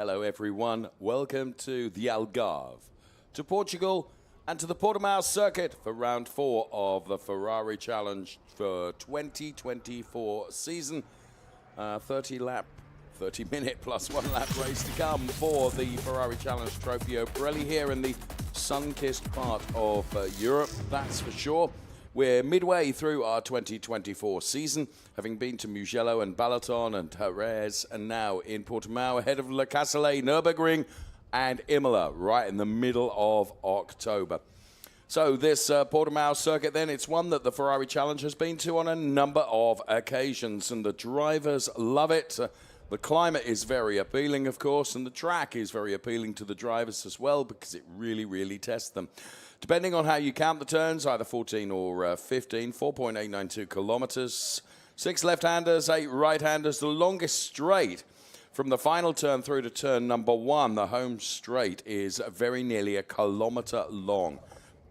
Hello everyone, welcome to the Algarve, to Portugal and to the Portimão circuit for round 4 of the Ferrari Challenge for 2024 season. 30-minute plus 1 lap race to come for the Ferrari Challenge Trofeo Pirelli here in the sun-kissed part of Europe, that's for sure. We're midway through our 2024 season, having been to Mugello and Balaton and Jerez, and now in Portimão ahead of Le Castellet, Nürburgring and Imola, right in the middle of October. So this Portimão circuit then, it's one that the Ferrari Challenge has been to on a number of occasions, and the drivers love it. The climate is very appealing, of course, and the track is very appealing to the drivers as well because it really tests them. Depending on how you count the turns, either 14 or 15, 4.892 kilometers, 6 left-handers, 8 right-handers, the longest straight from the final turn through to turn number 1, the home straight, is very nearly a kilometer long.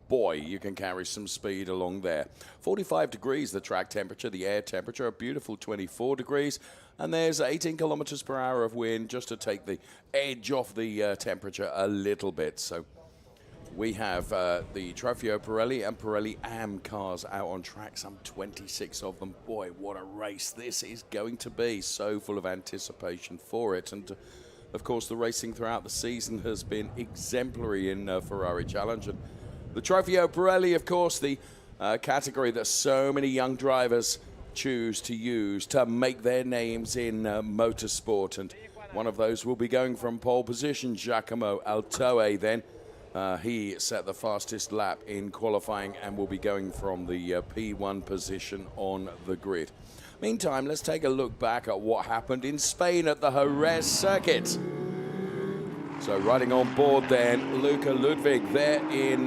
Boy, you can carry some speed along there. 45 degrees the track temperature, the air temperature, a beautiful 24 degrees, and there's 18 kilometers per hour of wind just to take the edge off the temperature a little bit. So we have the Trofeo Pirelli and Pirelli Am cars out on track, some 26 of them. Boy, what a race this is going to be. So full of anticipation for it. And of course, the racing throughout the season has been exemplary in Ferrari Challenge. And the Trofeo Pirelli, of course, the category that so many young drivers choose to use to make their names in motorsport. And one of those will be going from pole position, Giacomo Altoe then. He set the fastest lap in qualifying and will be going from the P1 position on the grid. Meantime, let's take a look back at what happened in Spain at the Jerez circuit. So riding on board then, Luca Ludwig there in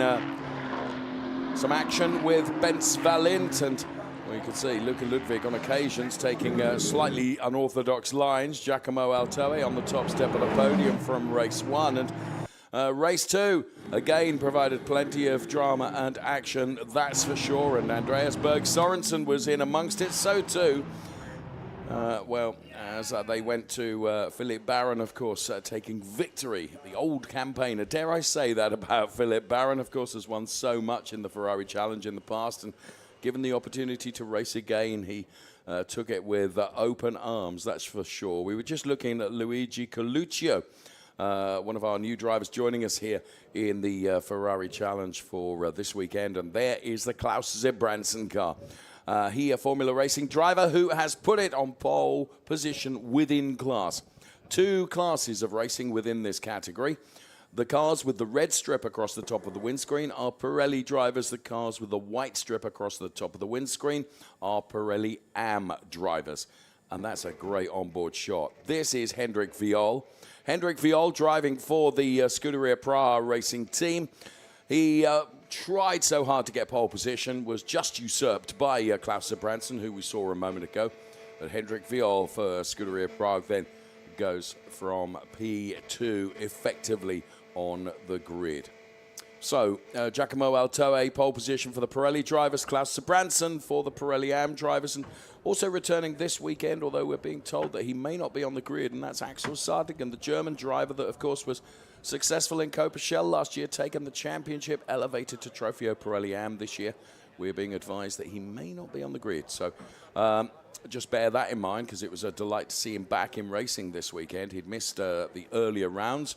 some action with Benz Valent, and well, you can see Luca Ludwig on occasions taking slightly unorthodox lines. Giacomo Altoe on the top step of the podium from race 1, and race 2, again, provided plenty of drama and action, that's for sure. And Andreas Berg Sorensen was in amongst it, so too. As they went to Philip Barron, of course, taking victory. The old campaigner, dare I say that about Philip Barron, of course, has won so much in the Ferrari Challenge in the past. And given the opportunity to race again, he took it with open arms, that's for sure. We were just looking at Luigi Coluccio, one of our new drivers joining us here in the Ferrari Challenge for this weekend. And there is the Klaus Zebranson car. He, a Formula Racing driver who has put it on pole position within class. 2 classes of racing within this category. The cars with the red strip across the top of the windscreen are Pirelli drivers. The cars with the white strip across the top of the windscreen are Pirelli Am drivers. And that's a great onboard shot. This is Hendrik Viol. Hendrik Viol driving for the Scuderia Praha racing team. He tried so hard to get pole position, was just usurped by Klaus Zebranson, who we saw a moment ago. But Hendrik Viol for Scuderia Prague then goes from P2 effectively on the grid. So, Giacomo Altoe, pole position for the Pirelli drivers, Klaus Zebranson for the Pirelli Am drivers, and also returning this weekend, although we're being told that he may not be on the grid, and that's Axel Sardigan, the German driver that, of course, was successful in Coperchel last year, taken the championship, elevated to Trofeo Pirelli Am this year. We're being advised that he may not be on the grid, so just bear that in mind, because it was a delight to see him back in racing this weekend. He'd missed the earlier rounds.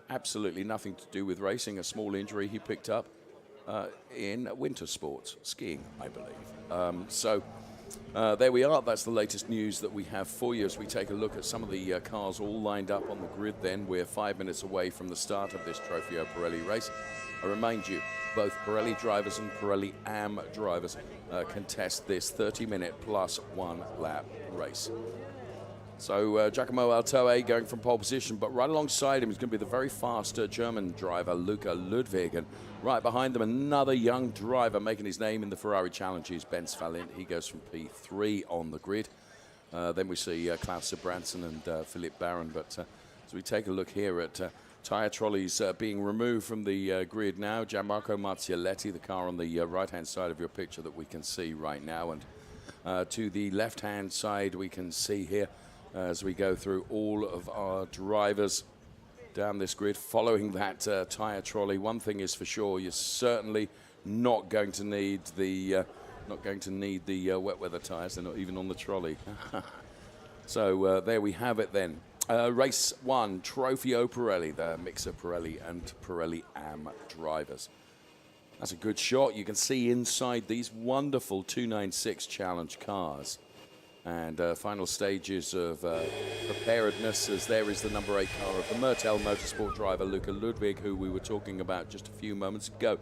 Absolutely nothing to do with racing, a small injury he picked up in winter sports, skiing, I believe. There we are. That's the latest news that we have for you as we take a look at some of the cars all lined up on the grid then. We're 5 minutes away from the start of this Trofeo Pirelli race. I remind you, both Pirelli drivers and Pirelli Am drivers contest this 30-minute plus 1 lap race. So Giacomo Altoe going from pole position, but right alongside him is going to be the very fast German driver, Luca Ludwig. And right behind them, another young driver making his name in the Ferrari Challenge is Benz Valent. He goes from P3 on the grid. Then we see Klaus Zebranson and Philip Barron. But as we take a look here at tyre trolleys being removed from the grid now, Gianmarco Marzioletti, the car on the right-hand side of your picture that we can see right now. And to the left-hand side, we can see here as we go through all of our drivers down this grid, following that tyre trolley. One thing is for sure, you're certainly not going to need the wet weather tyres. They're not even on the trolley. So there we have it then. Race 1, Trofeo Pirelli, the mix of Pirelli and Pirelli AM drivers. That's a good shot. You can see inside these wonderful 296 Challenge cars. And final stages of preparedness, as there is the number 8 car of the Mertel Motorsport driver, Luca Ludwig, who we were talking about just a few moments ago.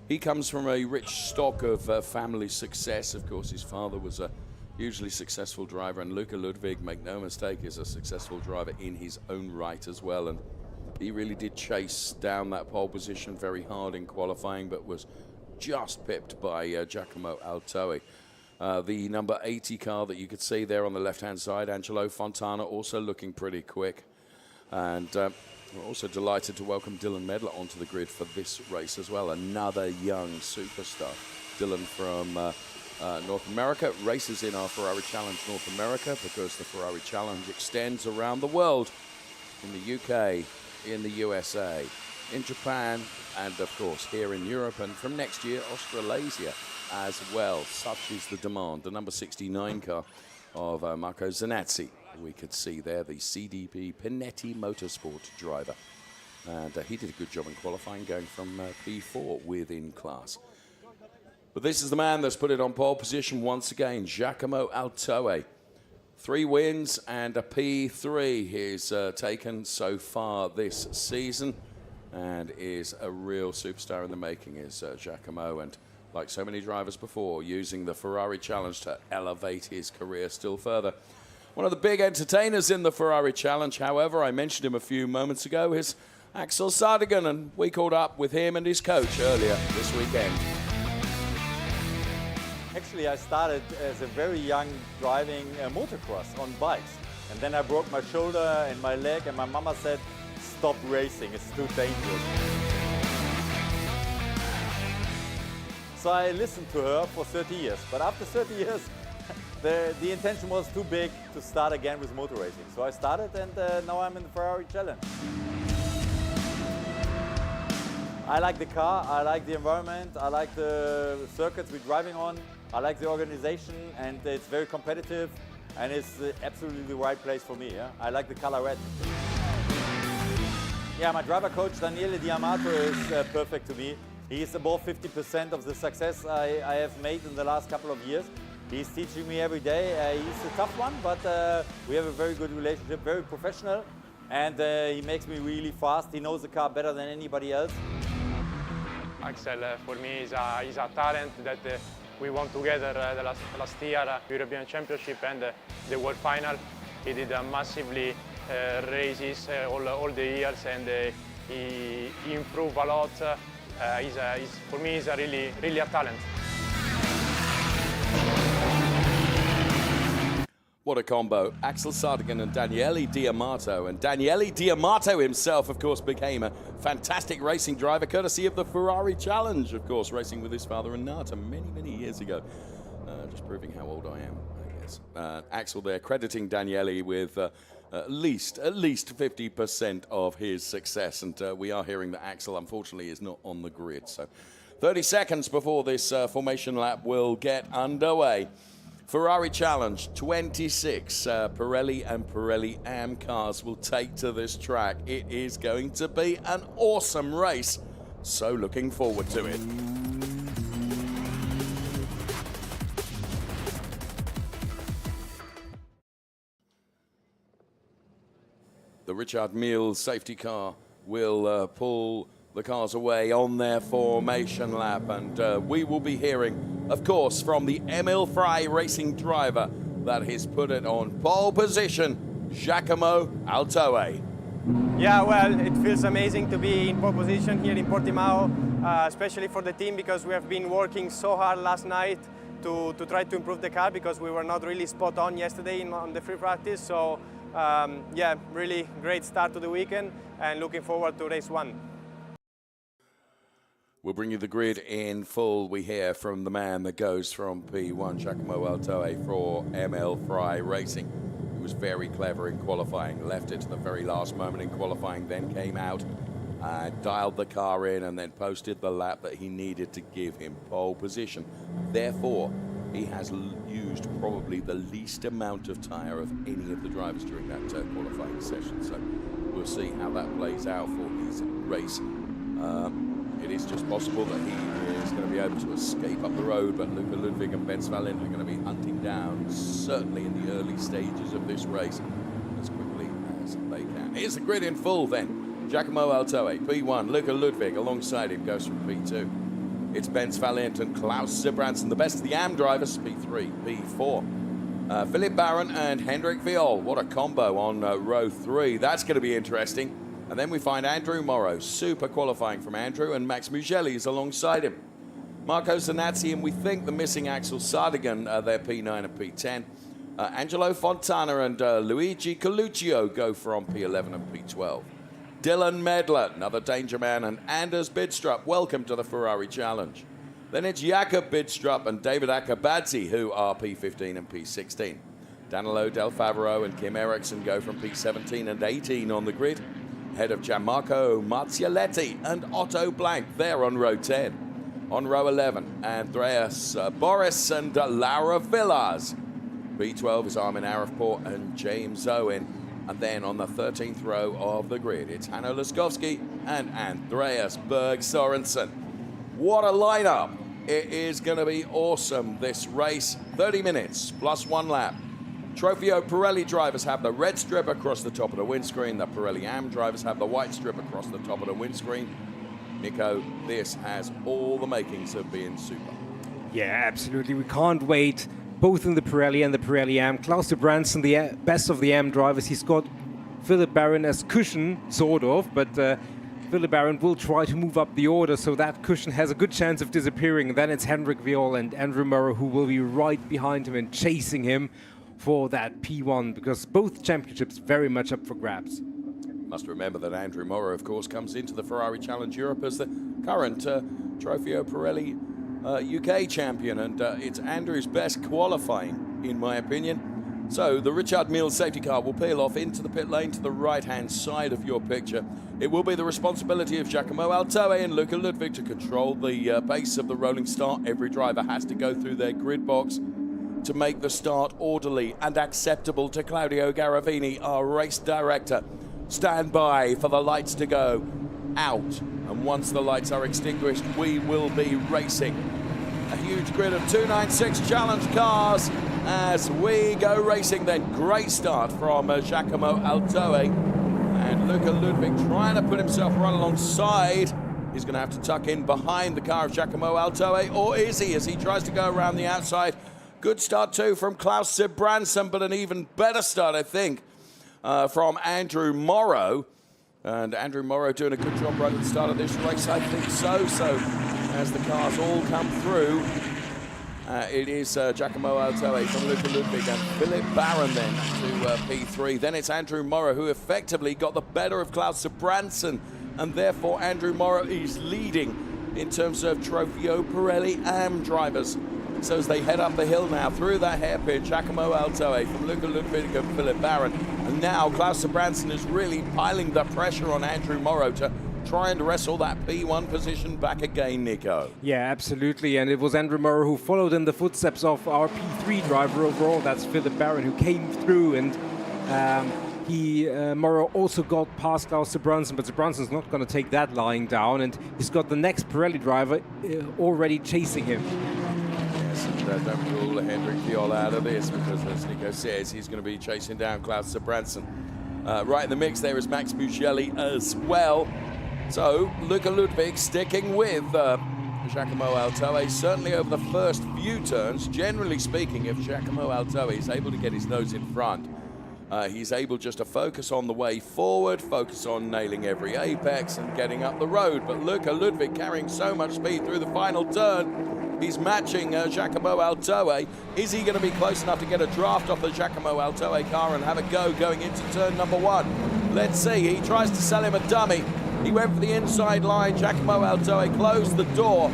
He comes from a rich stock of family success. Of course, his father was a hugely successful driver, and Luca Ludwig, make no mistake, is a successful driver in his own right as well. And he really did chase down that pole position very hard in qualifying, but was just pipped by Giacomo Altoe. The number 80 car that you could see there on the left-hand side, Angelo Fontana, also looking pretty quick. And we're also delighted to welcome Dylan Medler onto the grid for this race as well. Another young superstar. Dylan from North America, races in our Ferrari Challenge North America, because the Ferrari Challenge extends around the world, in the UK, in the USA, in Japan, and of course here in Europe, and from next year Australasia as well. Such is the demand. The number 69 car of Marco Zanazzi, we could see there, the CDP Pinetti Motorsport driver, and he did a good job in qualifying, going from P4 within class. But this is the man that's put it on pole position once again, Giacomo Altoe. 3 wins and a P3 he's taken so far this season, and is a real superstar in the making, is Giacomo, and like so many drivers before, using the Ferrari Challenge to elevate his career still further. One of the big entertainers in the Ferrari Challenge, however, I mentioned him a few moments ago, is Axel Sardigan, and we caught up with him and his coach earlier this weekend. Actually, I started as a very young driving motocross on bikes. And then I broke my shoulder and my leg, and my mama said, stop racing, it's too dangerous. So I listened to her for 30 years. But after 30 years, the intention was too big to start again with motor racing. So I started, and now I'm in the Ferrari Challenge. I like the car, I like the environment, I like the circuits we're driving on. I like the organization, and it's very competitive, and it's absolutely the right place for me. Yeah? I like the color red. Yeah, my driver coach Daniele Diamato is perfect to me. He's above 50% of the success I have made in the last couple of years. He's teaching me every day. He's a tough one, but we have a very good relationship, very professional, and he makes me really fast. He knows the car better than anybody else. Axel, for me, is a talent that we won together the last year, European Championship and the World Final. He did massively races all the years, and he improved a lot. For me, he's a really a talent. What a combo. Axel Sardigan and Daniele Diamato. And Daniele Diamato himself, of course, became a fantastic racing driver, courtesy of the Ferrari Challenge, of course, racing with his father Renata many, many years ago. Just proving how old I am, I guess. Axel there crediting Daniele with at least 50% of his success. And we are hearing that Axel, unfortunately, is not on the grid. So 30 seconds before this formation lap will get underway. Ferrari Challenge 26 Pirelli and Pirelli AM cars will take to this track. It is going to be an awesome race, so looking forward to it. The Richard Mille safety car will pull the cars away on their formation lap, and we will be hearing, of course, from the Emil Frey racing driver that has put it on pole position, Giacomo Altoe. Yeah, well, it feels amazing to be in pole position here in Portimão, especially for the team, because we have been working so hard last night to try to improve the car, because we were not really spot on yesterday on the free practice. So yeah, really great start to the weekend, and looking forward to race 1. We'll bring you the grid in full. We hear from the man that goes from P1, Giacomo Altoe, for ML Frey Racing, who was very clever in qualifying, left it to the very last moment in qualifying, then came out, dialed the car in, and then posted the lap that he needed to give him pole position. Therefore, he has used probably the least amount of tyre of any of the drivers during that qualifying session. So we'll see how that plays out for his race. It is just possible that he is going to be able to escape up the road, but Luca Ludwig and Ben Svalent are going to be hunting down, certainly in the early stages of this race, as quickly as they can. Here's the grid in full then. Giacomo Altoe, P1, Luca Ludwig alongside him goes from P2. It's Ben Svalent and Klaus Sibranson, the best of the AM drivers, P3, P4. Philip Barron and Hendrik Viol, what a combo on row 3. That's going to be interesting. And then we find Andrew Morrow, super qualifying from Andrew, and Max Mugelli is alongside him. Marco Zanazzi, and we think the missing Axel Sardigan, they're P9 and P10. Angelo Fontana and Luigi Coluccio go from P11 and P12. Dylan Medler, another danger man, and Anders Bidstrup, welcome to the Ferrari Challenge. Then it's Jakob Bidstrup and David Akabadze, who are P15 and P16. Danilo Del Favaro and Kim Eriksson go from P17 and 18 on the grid. Ahead of Gianmarco Marzialetti and Otto Blank, they're on row 10. On row 11, Andreas Boris and Laura Villas. B12 is Armin Arifport and James Owen. And then on the 13th row of the grid, it's Hanno Laskowski and Andreas Berg Sorensen. What a lineup. It is going to be awesome, this race. 30 minutes plus 1 lap. Trofeo Pirelli drivers have the red strip across the top of the windscreen. The Pirelli AM drivers have the white strip across the top of the windscreen. Nico, this has all the makings of being super. Yeah, absolutely. We can't wait. Both in the Pirelli and the Pirelli AM. Klaus de Branson, the best of the AM drivers. He's got Philip Barron as cushion, sort of, but Philip Barron will try to move up the order, so that cushion has a good chance of disappearing. And then it's Hendrik Viol and Andrew Morrow who will be right behind him and chasing him for that P1, because both championships very much up for grabs. Must remember that Andrew Morrow, of course, comes into the Ferrari Challenge Europe as the current Trofeo Pirelli UK champion, and it's Andrew's best qualifying, in my opinion. So the Richard Mille safety car will peel off into the pit lane to the right-hand side of your picture. It will be the responsibility of Giacomo Altoe and Luca Ludwig to control the pace of the rolling start. Every driver has to go through their grid box to make the start orderly and acceptable to Claudio Garavini, our race director. Stand by for the lights to go out, and once the lights are extinguished, we will be racing. A huge grid of 296 challenge cars as we go racing then. Great start from Giacomo Altoe, and Luca Ludwig trying to put himself right alongside. He's going to have to tuck in behind the car of Giacomo Altoe, or is he, as he tries to go around the outside? Good start too from Klaus Sibranson, but an even better start, I think, from Andrew Morrow. And Andrew Morrow doing a good job right at the start of this race, I think so. So as the cars all come through, it is Giacomo Altoe from Luca Ludwig and Philip Barron then to P3. Then it's Andrew Morrow, who effectively got the better of Klaus Sibranson, and therefore Andrew Morrow is leading in terms of Trofeo Pirelli AM drivers. So as they head up the hill now through that hairpin, Giacomo Altoe from Luca Ludwig and Philip Barron. And now Klaus Sibranson is really piling the pressure on Andrew Morrow to try and wrestle that P1 position back again, Nico. Yeah, absolutely. And it was Andrew Morrow who followed in the footsteps of our P3 driver overall. That's Philip Barron, who came through, and Morrow also got past Klaus Sibranson, but Sibranson's not going to take that lying down, and he's got the next Pirelli driver already chasing him. Don't rule Hendrik Viol out of this, because as Nico says, he's going to be chasing down Klaus Sibranson. Right in the mix there is Max Mugelli as well. So Luca Ludwig sticking with Giacomo Altoe, certainly over the first few turns. Generally speaking, if Giacomo Altoe is able to get his nose in front, he's able just to focus on the way forward, focus on nailing every apex and getting up the road. But Luca Ludwig carrying so much speed through the final turn. He's matching Giacomo Altoe. Is he going to be close enough to get a draft off the Giacomo Altoe car and have a go going into turn number 1? Let's see. He tries to sell him a dummy. He went for the inside line. Giacomo Altoe closed the door.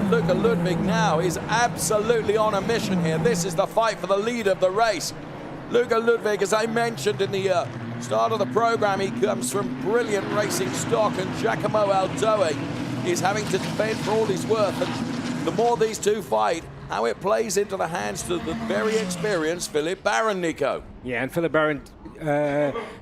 Luca Ludwig now is absolutely on a mission here. This is the fight for the lead of the race. Luca Ludwig, as I mentioned in the start of the program, he comes from brilliant racing stock, and Giacomo Aldoe is having to defend for all he's worth. And the more these two fight, how it plays into the hands of the very experienced Philippe Baron, Nico. Yeah, and Philippe Baron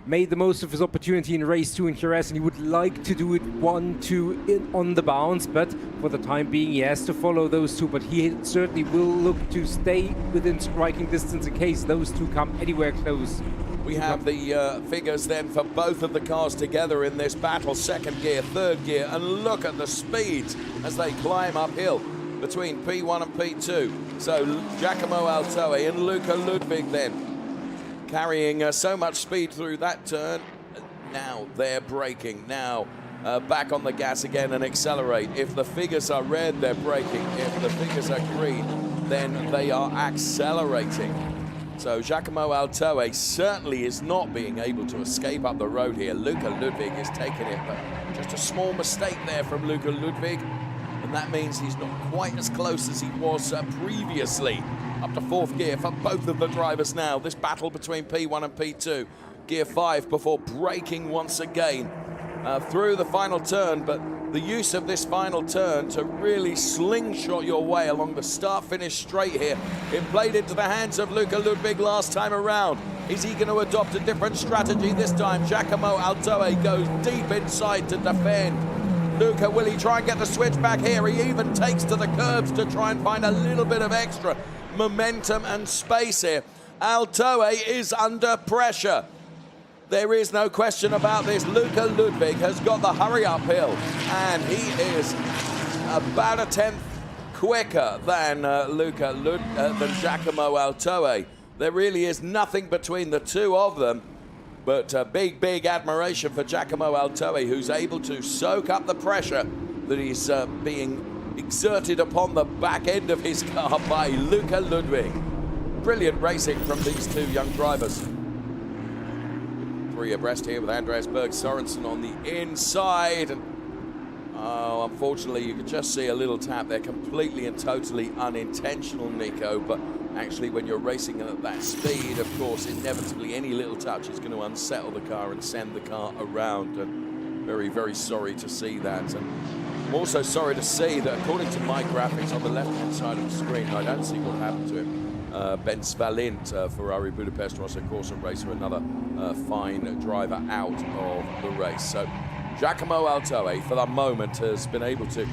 made the most of his opportunity in race 2 in Jerez, and he would like to do it 1-2 on the bounce, but for the time being he has to follow those two, but he certainly will look to stay within striking distance in case those two come anywhere close. We have the figures then for both of the cars together in this battle, second gear, third gear, and look at the speeds as they climb uphill between P1 and P2. So Giacomo Aldoe and Luca Ludwig then carrying so much speed through that turn. Now they're braking. Now back on the gas again and accelerate. If the figures are red, they're braking. If the figures are green, then they are accelerating. So Giacomo Aldoe certainly is not being able to escape up the road here. Luca Ludwig is taking it, but just a small mistake there from Luca Ludwig. And that means he's not quite as close as he was previously. Up to fourth gear for both of the drivers now. This battle between P1 and P2. Gear 5 before braking once again through the final turn. But the use of this final turn to really slingshot your way along the start-finish straight here. It played into the hands of Luca Ludwig last time around. Is he going to adopt a different strategy this time? Giacomo Aldoe goes deep inside to defend. Luca, will he try and get the switch back here? He even takes to the curbs to try and find a little bit of extra momentum and space here. Aldoe is under pressure. There is no question about this. Luca Ludwig has got the hurry uphill, and he is about a tenth quicker than than Giacomo Aldoe. There really is nothing between the two of them. But big admiration for Giacomo Aldoe, who's able to soak up the pressure that is being exerted upon the back end of his car by Luca Ludwig. Brilliant racing from these two young drivers. 3 abreast here with Andreas Berg Sorensen on the inside. And, oh, unfortunately, you can just see a little tap there, completely and totally unintentional, Nico. But actually, when you're racing at that speed, of course, inevitably any little touch is going to unsettle the car and send the car around. And very, very sorry to see that. And I'm also sorry to see that, according to my graphics on the left-hand side of the screen, I don't see what happened to him. Ben Svalint, Ferrari Budapest Rosso Corsa racer, another fine driver out of the race. So Giacomo Aldoe, for the moment, has been able to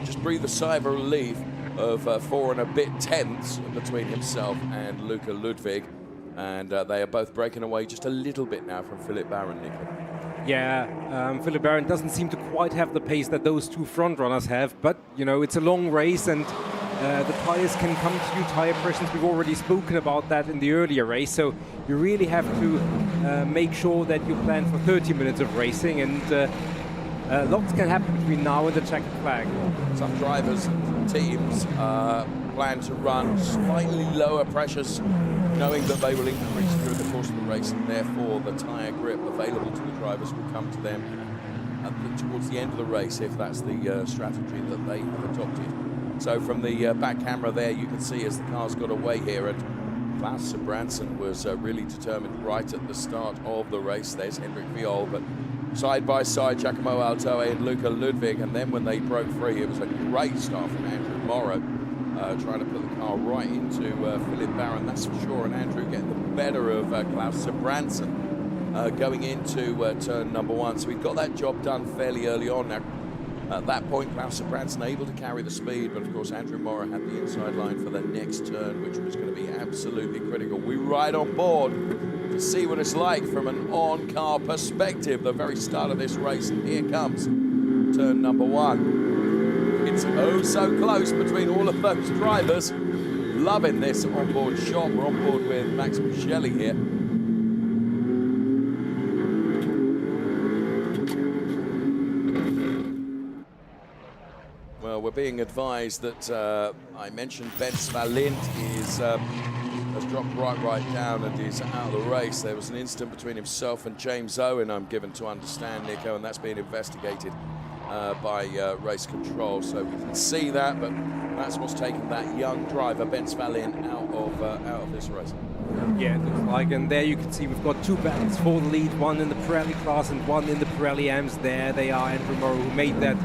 just breathe a sigh of relief of 4 and a bit tenths between himself and Luca Ludwig, and they are both breaking away just a little bit now from Philippe Baron, Nico. Yeah, Philippe Baron doesn't seem to quite have the pace that those two front runners have, but you know, it's a long race, and the tires can come to you, tire pressures. We've already spoken about that in the earlier race, so you really have to make sure that you plan for 30 minutes of racing, and lots can happen between now and the checkered flag. Some drivers and teams plan to run slightly lower pressures, knowing that they will increase through the course of the race, and therefore the tyre grip available to the drivers will come to them towards the end of the race, if that's the strategy that they have adopted. So from the back camera there, you can see as the cars got away here, and Klaus Sebranson was really determined right at the start of the race. There's Hendrik Viol, but side by side, Giacomo Aldoe and Luca Ludwig, and then when they broke free, it was a great start from Andrew Morrow, trying to put the car right into Philippe Baron, that's for sure, and Andrew getting the better of Klaus Sebranson going into turn number 1. So we've got that job done fairly early on. Now, at that point, Klaus Sebranson able to carry the speed, but of course Andrew Morrow had the inside line for the next turn, which was going to be absolutely critical. We ride on board to see what it's like from an on-car perspective, the very start of this race, and here comes turn number 1. It's oh so close between all of those drivers. Loving this onboard shot. We're on board with Max Micheli here. Well, we're being advised that I mentioned Ben Svalint has dropped right down and is out of the race. There was an incident between himself and James Owen, I'm given to understand, Nico, and that's being investigated by race control. So we can see that, but that's what's taken that young driver, Ben Svalin, out of this race. Yeah, it looks like, and there you can see we've got two battles for the lead, one in the Pirelli class and one in the Pirelli Ams. There they are, Andrew Morrow, who made that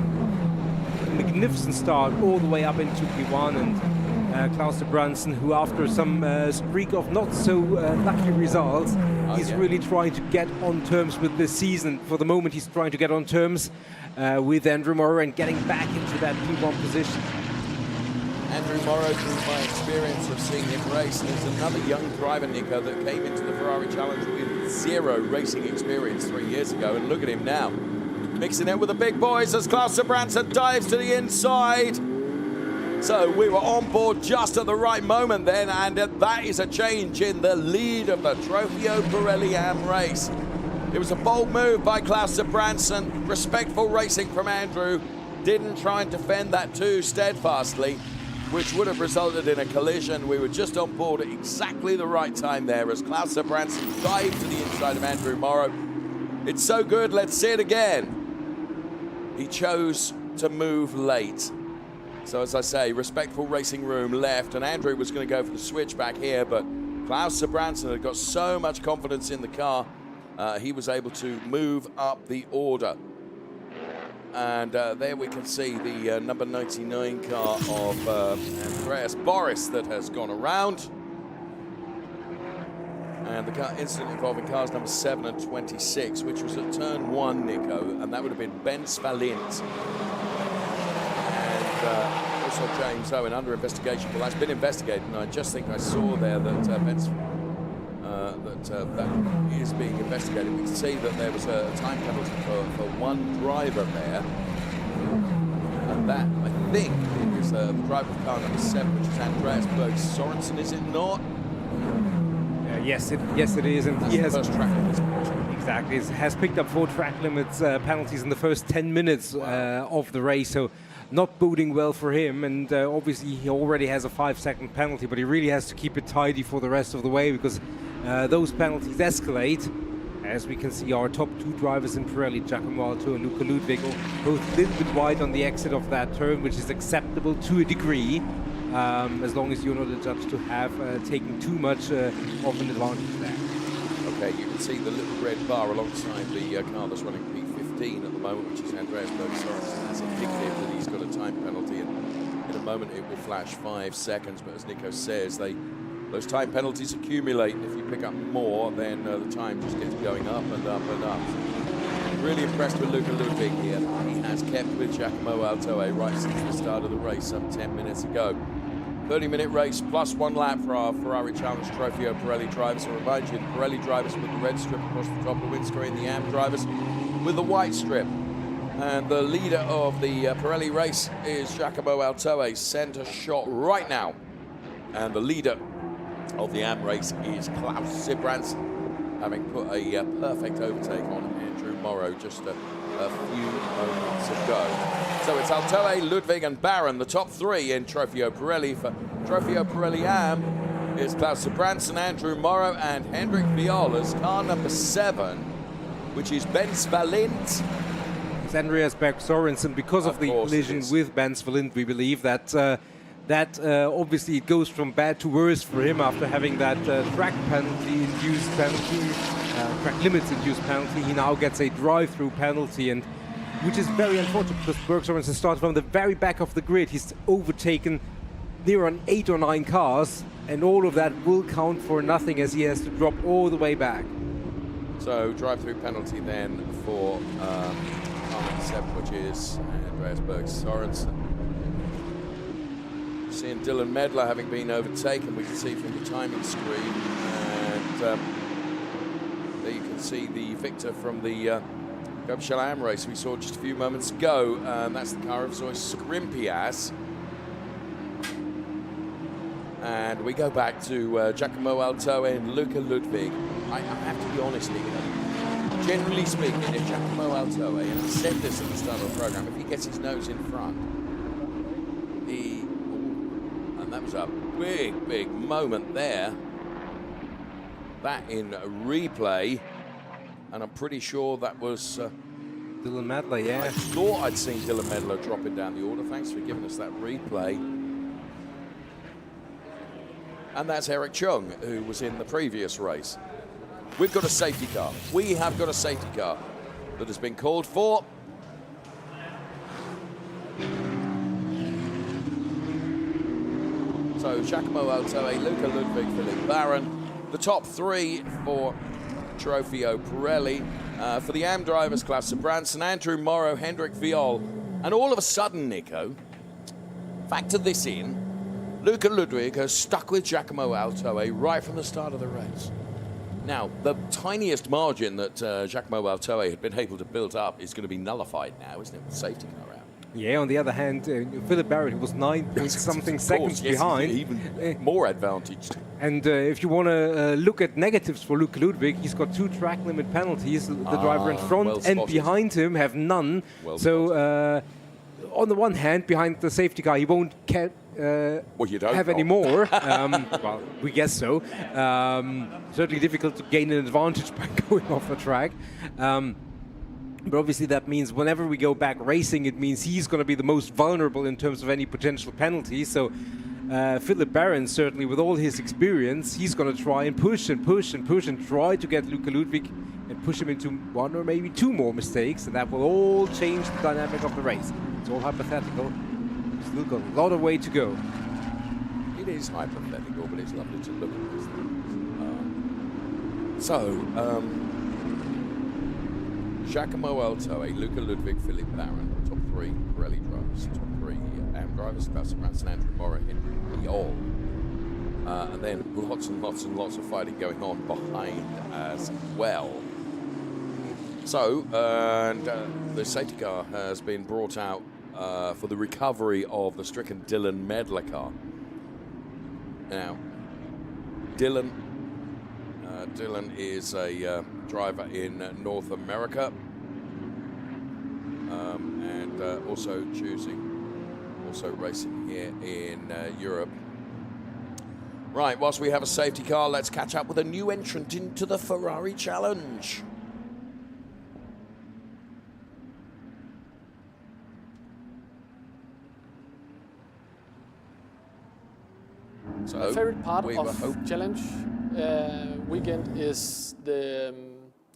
magnificent start all the way up into P1, and Klaus de Brunson, who after some streak of not so lucky results, he's really trying to get on terms with this season. For the moment, he's trying to get on terms with Andrew Morrow and getting back into that P1 position. Andrew Morrow, through my experience of seeing him race, is another young driver, Nico, that came into the Ferrari Challenge with zero racing experience 3 years ago, and look at him now, mixing it with the big boys as Klaus de Brunson dives to the inside. So we were on board just at the right moment then, and that is a change in the lead of the Trofeo Pirelli Am race. It was a bold move by Klaus de Brunson, respectful racing from Andrew, didn't try and defend that too steadfastly, which would have resulted in a collision. We were just on board at exactly the right time there as Klaus de Brunson dived to the inside of Andrew Morrow. It's so good, let's see it again. He chose to move late. So as I say, respectful racing room left, and Andrew was going to go for the switch back here, but Klaus de Brunson had got so much confidence in the car, he was able to move up the order. And there we can see the number 99 car of Andreas Boris that has gone around. And the car incident involving cars number 7 and 26, which was at turn 1, Nico, and that would have been Ben Svalint. And also James Owen under investigation. Well, that's been investigated, and I just think I saw there that that is being investigated. We can see that there was a time penalty for one driver there, and that I think is the driver of car number 7, which is Andreas Berg Sorensen, is it not? Yes, it is, and That's he has the first track limits. Exactly, has picked up 4 track limits penalties in the first 10 minutes of the race, so not boding well for him. And obviously he already has a 5-second penalty, but he really has to keep it tidy for the rest of the way, because those penalties escalate. As we can see, our top 2 drivers in Pirelli, Giacomo Alto and Luca Ludwig, both a little bit wide on the exit of that turn, which is acceptable to a degree, as long as you're not adjudged to have taken too much of an advantage there. Okay, you can see the little red bar alongside the car that's running P15 at the moment, which is Andreas Berg Sorensen. That's indicative that he's got a time penalty, and in a moment it will flash 5 seconds. But as Nico says, those time penalties accumulate, and if you pick up more, then the time just gets going up and up and up. Really impressed with Luca Ludwig here. He has kept with Giacomo Altoe right since the start of the race some 10 minutes ago. 30-minute race plus 1 lap for our Ferrari Challenge Trofeo Pirelli drivers. I'll remind you, the Pirelli drivers with the red strip across the top of the windscreen, the AM drivers with the white strip. And the leader of the Pirelli race is Giacomo Altoe, center shot right now. And the leader of the AM race is Klaus de Brunson, having put a perfect overtake on Andrew Morrow just a few moments ago. So it's Altoe, Ludwig and Baron, the top 3 in Trofeo Pirelli. For Trofeo Pirelli Am is Klaus de Brunson, Andrew Morrow and Hendrik Viola's car number 7, which is Ben Svalint. It's Andreas Berg Sorensen. Because of the collision with Ben Svalint, we believe that obviously it goes from bad to worse for him after having that track limits-induced penalty. He now gets a drive-through penalty, and which is very unfortunate because Berg Sorensen started from the very back of the grid. He's overtaken near on 8 or 9 cars, and all of that will count for nothing as he has to drop all the way back. So drive-through penalty then for car number 7, which is Andreas Berg Sorensen. Seeing Dylan Medler having been overtaken, we can see from the timing screen, and there you can see the victor from the Gobshell Am race we saw just a few moments ago, and that's the car of Zoe Skrimpias. And we go back to Giacomo Altoe and Luca Ludwig. I have to be honest here, generally speaking, if Giacomo Altoe, and I said this at the start of the program, if he gets his nose in front, that was a big moment there. That in replay, and I'm pretty sure that was Dylan Medler, I yeah. thought I'd seen Dylan Medler dropping down the order. Thanks for giving us that replay. And that's Eric Chung, who was in the previous race. We've got a safety car. We have got a safety car that has been called for. So Giacomo Altoe, Luca Ludwig, Philippe Baron. The top three for Trofeo Pirelli. For the AM drivers, Klaus Branson, Andrew Morrow, Hendrik Viol. And all of a sudden, Nico, factor this in, Luca Ludwig has stuck with Giacomo Altoe right from the start of the race. Now, the tiniest margin that Giacomo Altoe had been able to build up is going to be nullified now, isn't it, with safety car out? Yeah, on the other hand, Philip Barrett, who was 9-point-something seconds behind. Even more advantaged. And if you want to look at negatives for Luke Ludwig, he's got 2 track limit penalties. The driver in front well and spotted. behind him have none. Well so, on the one hand, behind the safety car, he won't Well, you don't have any more. Well, we guess so. Certainly difficult to gain an advantage by going off the track. But obviously that means whenever we go back racing, it means he's going to be the most vulnerable in terms of any potential penalties. So Philip Barron, certainly with all his experience, he's going to try and push and push and push and try to get Luca Ludwig and push him into 1 or maybe 2 more mistakes. And that will all change the dynamic of the race. It's all hypothetical. Still got a lot of way to go. It is hypothetical, but it's lovely to look at these things. Giacomo Altoe, Luca Ludwig, Philippe Baron, top 3 Pirelli drivers, top 3 AM drivers, Klaus Branson, Andrew Morrow, Hendrik Viol. And then lots and lots and lots of fighting going on behind as well. So, the safety car has been brought out for the recovery of the stricken Dylan Medler car. Now, Dylan is a driver in North America and also racing here in Europe. Right, whilst we have a safety car, let's catch up with a new entrant into the Ferrari Challenge. So my favorite part of Challenge weekend is the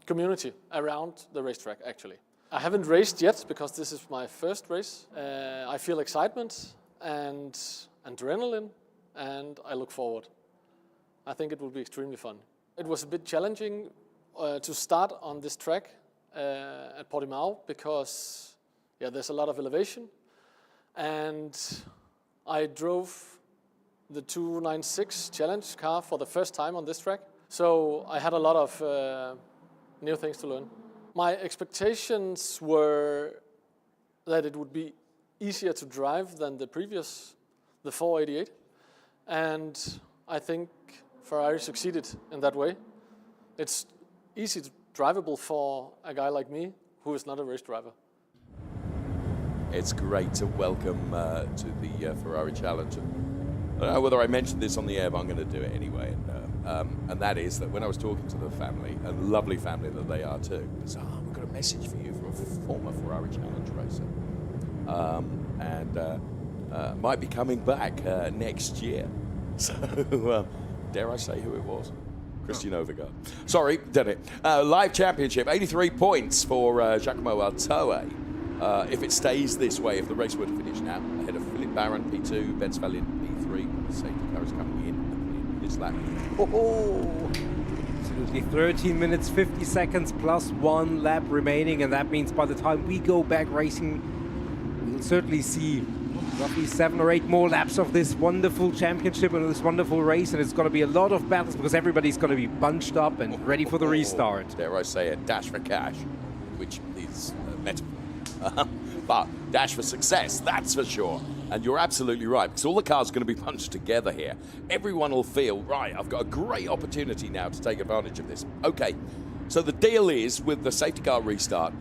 community around the racetrack, actually. I haven't raced yet because this is my first race. I feel excitement and adrenaline, and I look forward. I think it will be extremely fun. It was a bit challenging to start on this track at Portimão because there's a lot of elevation, and I drove the 296 Challenge car for the first time on this track. So I had a lot of new things to learn. My expectations were that it would be easier to drive than the 488. And I think Ferrari succeeded in that way. It's easy to drivable for a guy like me who is not a race driver. It's great to welcome to the Ferrari Challenge. I don't know whether I mentioned this on the air, but I'm going to do it anyway. And that is that when I was talking to the family, a lovely family that they are too, I said, we've got a message for you from a former Ferrari Challenge racer. And might be coming back next year. So, dare I say who it was? Christian Overgaard. Sorry, done it. Live Championship, 83 points for Giacomo Altoe. If it stays this way, if the race were to finish now, ahead of Philippe Baron, P2, Benz Valiant, P3, the safety car is coming in this lap. Absolutely, 13 minutes, 50 seconds plus 1 lap remaining, and that means by the time we go back racing, we'll certainly see roughly 7 or 8 more laps of this wonderful championship and this wonderful race, and it's going to be a lot of battles because everybody's going to be bunched up and ready for the restart. Dare I say it, dash for cash, which is a metaphor. But dash for success, that's for sure. And you're absolutely right, because all the cars are going to be bunched together here. Everyone will feel, right, I've got a great opportunity now to take advantage of this. Okay, so the deal is, with the safety car restart,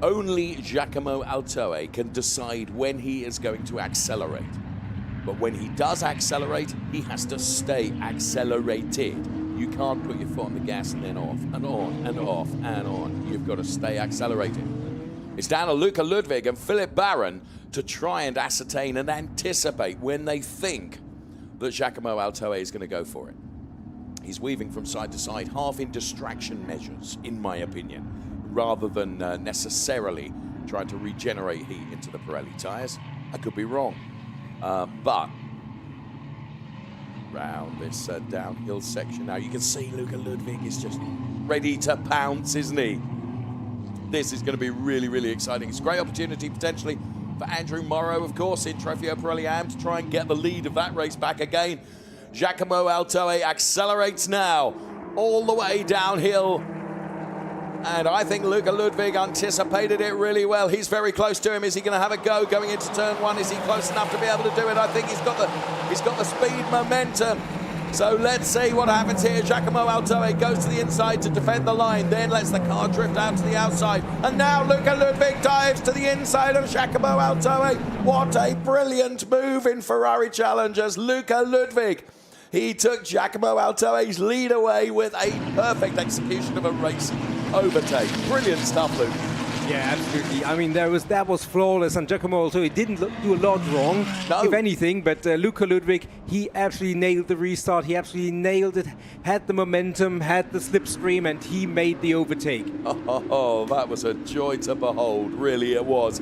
only Giacomo Altoe can decide when he is going to accelerate. But when he does accelerate, he has to stay accelerated. You can't put your foot on the gas and then off, and on, and off, and on. You've got to stay accelerated. It's down to Luca Ludwig and Philip Barron to try and ascertain and anticipate when they think that Giacomo Altoe is going to go for it. He's weaving from side to side, half in distraction measures, in my opinion, rather than necessarily trying to regenerate heat into the Pirelli tyres. I could be wrong. But round this downhill section now, you can see Luca Ludwig is just ready to pounce, isn't he? This is going to be really, really exciting. It's a great opportunity potentially for Andrew Morrow, of course, in Trofeo Pirelli Am to try and get the lead of that race back again. Giacomo Altoe accelerates now all the way downhill. And I think Luca Ludwig anticipated it really well. He's very close to him. Is he going to have a go going into turn one? Is he close enough to be able to do it? I think he's got the speed, momentum. So let's see what happens here. Giacomo Altoe goes to the inside to defend the line, then lets the car drift out to the outside. And now Luca Ludwig dives to the inside of Giacomo Altoe. What a brilliant move in Ferrari Challengers. Luca Ludwig. He took Giacomo Altoe's lead away with a perfect execution of a race overtake. Brilliant stuff, Luke. Yeah, absolutely. I mean, that was flawless, and Giacomo Altoe didn't do a lot wrong, if anything, but Luca Ludwig, he absolutely nailed the restart. He absolutely nailed it, had the momentum, had the slipstream, and he made the overtake. Oh, that was a joy to behold. Really, it was.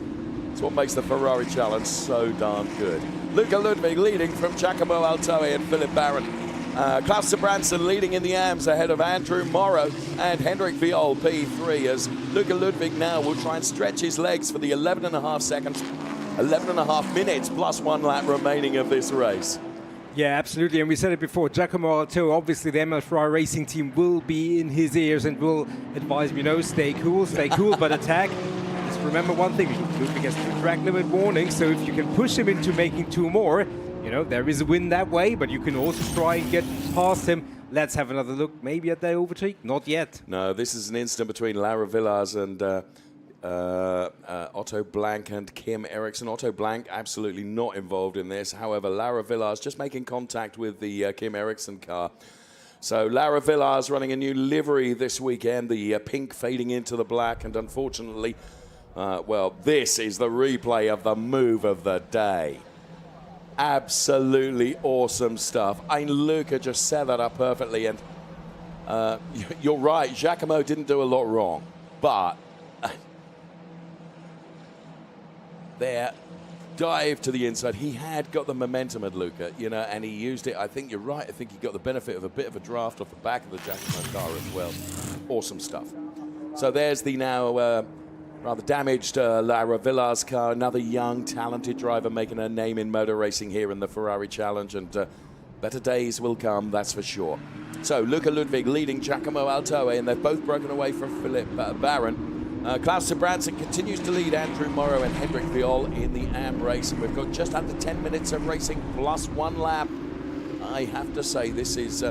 It's what makes the Ferrari Challenge so darn good. Luca Ludwig leading from Giacomo Altoe and Philip Barron. Klaus Branson leading in the AMs ahead of Andrew Morrow and Hendrik Viol P3, as Luca Ludwig now will try and stretch his legs for the 11.5 seconds, 11.5 minutes plus 1 lap remaining of this race. Yeah, absolutely. And we said it before, Giacomo Altoe, obviously the ML Ferrari racing team will be in his ears and will advise him, stay cool, but attack. Just remember one thing, Ludwig has 2 track limit warnings, so if you can push him into making 2 more, there is a win that way, but you can also try and get past him. Let's have another look, maybe at the overtake. Not yet. No, this is an incident between Lara Villars and Otto Blank and Kim Eriksson. Otto Blank absolutely not involved in this. However, Lara Villars just making contact with the Kim Eriksson car. So Lara Villars running a new livery this weekend, the pink fading into the black, and unfortunately, this is the replay of the move of the day. Absolutely awesome stuff. Luca just set that up perfectly, and you're right, Giacomo didn't do a lot wrong, but there, dive to the inside. He had got the momentum at Luca, and he used it. I think you're right. I think he got the benefit of a bit of a draft off the back of the Giacomo car as well. Awesome stuff. So there's the now rather damaged Lara Villars car, another young, talented driver making her name in motor racing here in the Ferrari Challenge, and better days will come, that's for sure. So Luca Ludwig leading Giacomo Altoe, and they've both broken away from Philip Barron. Klaus Branson continues to lead Andrew Morrow and Hendrik Viol in the AM race, and we've got just under 10 minutes of racing plus 1 lap. I have to say, this is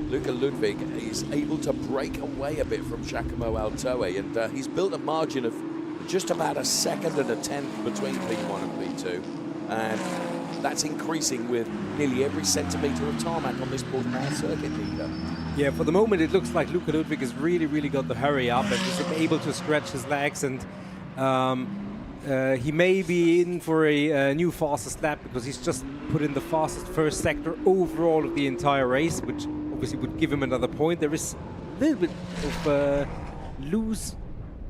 Luca Ludwig is able to break away a bit from Giacomo Altoe, and he's built a margin of just about 1 second and 1/10 between P1 and P2, and that's increasing with nearly every centimetre of tarmac on this Portimão circuit, Nico. Yeah, for the moment it looks like Luca Ludwig has really got the hurry up and is able to stretch his legs, and he may be in for a new fastest lap because he's just put in the fastest first sector overall of the entire race, which obviously would give him another point. There is a little bit of loose.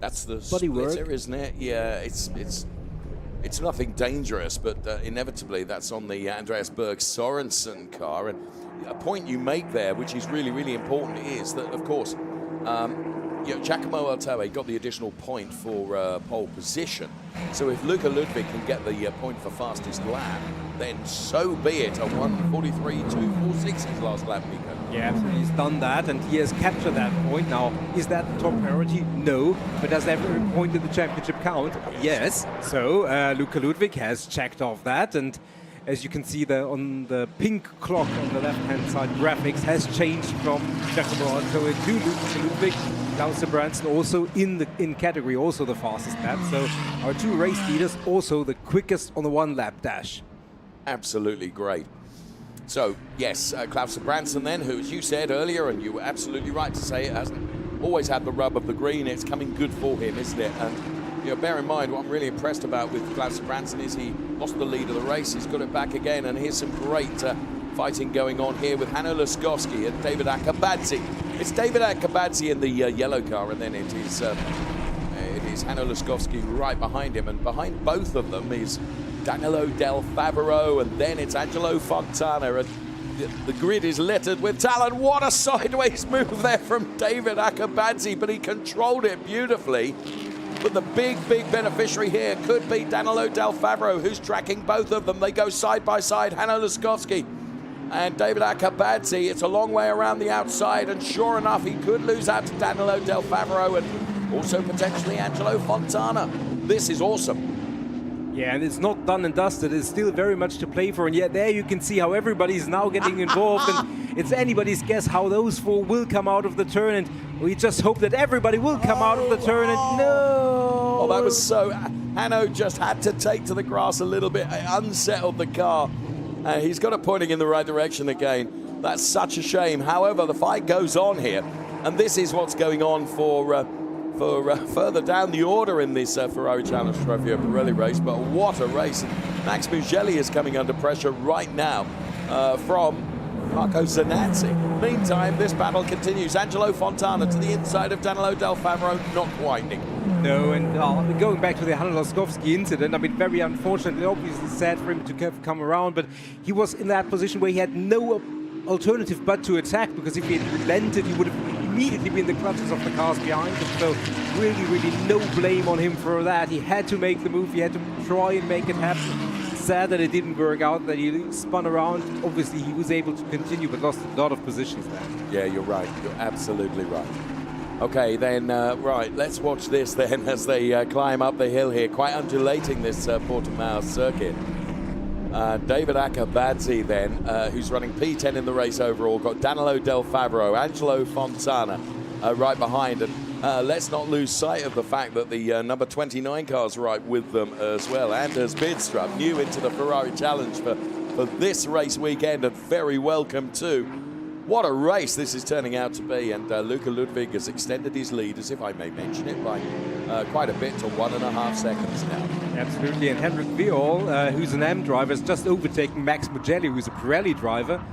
That's the bodywork, splitter, isn't it? Yeah, it's nothing dangerous, but inevitably that's on the Andreas Berg Sorensen car. And a point you make there, which is really important, is that of course Giacomo Altoe got the additional point for pole position. So if Luca Ludwig can get the point for fastest lap, then so be it. A 1:43.246 his last lap, Nico. Yeah, absolutely. He's done that, and he has captured that point. Now, is that the top priority? No. But does every point in the championship count? Yes. So Luca Ludwig has checked off that, and as you can see on the pink clock on the left-hand side, graphics has changed from Giacomo Altoe to Luca Ludwig. Klaus Branson also in category, also the fastest lap. So our 2 race leaders also the quickest on the 1-lap dash. Absolutely great. So, yes, Klaus Branson then, who, as you said earlier, and you were absolutely right to say it, hasn't always had the rub of the green. It's coming good for him, isn't it? And bear in mind, what I'm really impressed about with Klaus Branson is he lost the lead of the race. He's got it back again, and here's some great fighting going on here with Hanno Laskowski and David Akabadze. It's David Akabadze in the yellow car, and then it is Hanno Laskowski right behind him, and behind both of them is Danilo Del Favero, and then it's Angelo Fontana, and the grid is littered with talent. What a sideways move there from David Akabadze, but he controlled it beautifully. But the big beneficiary here could be Danilo Del Favero, who's tracking both of them. They go side by side, Hanno Laskowski and David Akabadze. It's a long way around the outside, and sure enough, he could lose out to Danilo Del Favero and also potentially Angelo Fontana. This is awesome. Yeah, and it's not done and dusted. It's still very much to play for, and yet there you can see how everybody's now getting involved, and it's anybody's guess how those four will come out of the turn, and we just hope that everybody will come out of the turn, and no! Oh, that was so... Hanno just had to take to the grass a little bit. It unsettled the car. He's got it pointing in the right direction again. That's such a shame. However, the fight goes on here, and this is what's going on for further down the order in this Ferrari Challenge Trofeo Pirelli race. But what a race. Max Mugelli is coming under pressure right now from Marco Zanazzi. Meantime, this battle continues. Angelo Fontana to the inside of Danilo Del Favero, not quite, Nick. No, and going back to the Hanno Laskowski incident, I mean, very unfortunately, obviously sad for him to come around, but he was in that position where he had no alternative but to attack, because if he had relented, he would have immediately been in the clutches of the cars behind him. So really no blame on him for that. He had to make the move, he had to try and make it happen. Sad that it didn't work out, that he spun around. Obviously, he was able to continue, but lost a lot of positions there. Yeah, you're right. You're absolutely right. Okay, then, right, let's watch this then as they climb up the hill here. Quite undulating, this Portimão circuit. David Akabadze then, who's running P10 in the race overall, got Danilo Del Favero, Angelo Fontana right behind, and let's not lose sight of the fact that the number 29 car's right with them as well. Anders Bidstrup, new into the Ferrari Challenge for this race weekend, and very welcome too. What a race this is turning out to be, and Luca Ludwig has extended his lead, as if I may mention it, by quite a bit to 1.5 seconds now. Absolutely, and Henrik Viol, who's an M driver, has just overtaken Max Mugelli, who's a Pirelli driver.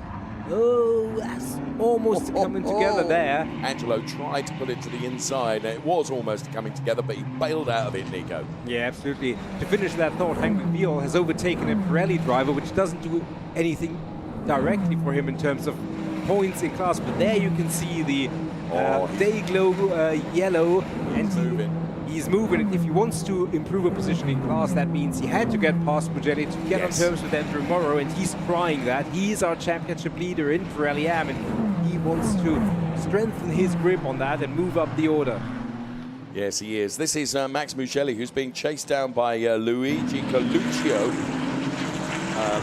Oh, that's almost coming together there. Angelo tried to put it to the inside. It was almost coming together, but he bailed out of it, Nico. Yeah, absolutely. To finish that thought, Henrik Viol has overtaken a Pirelli driver, which doesn't do anything directly for him in terms of points in class, but there you can see the day glow yellow, and he's moving. If he wants to improve a position in class, that means he had to get past Mugelli to get on terms with Andrew Morrow, and he's trying that. He's our championship leader in Pirelli AM, and he wants to strengthen his grip on that and move up the order. Yes, he is. This is Max Mugelli, who's being chased down by Luigi Coluccio.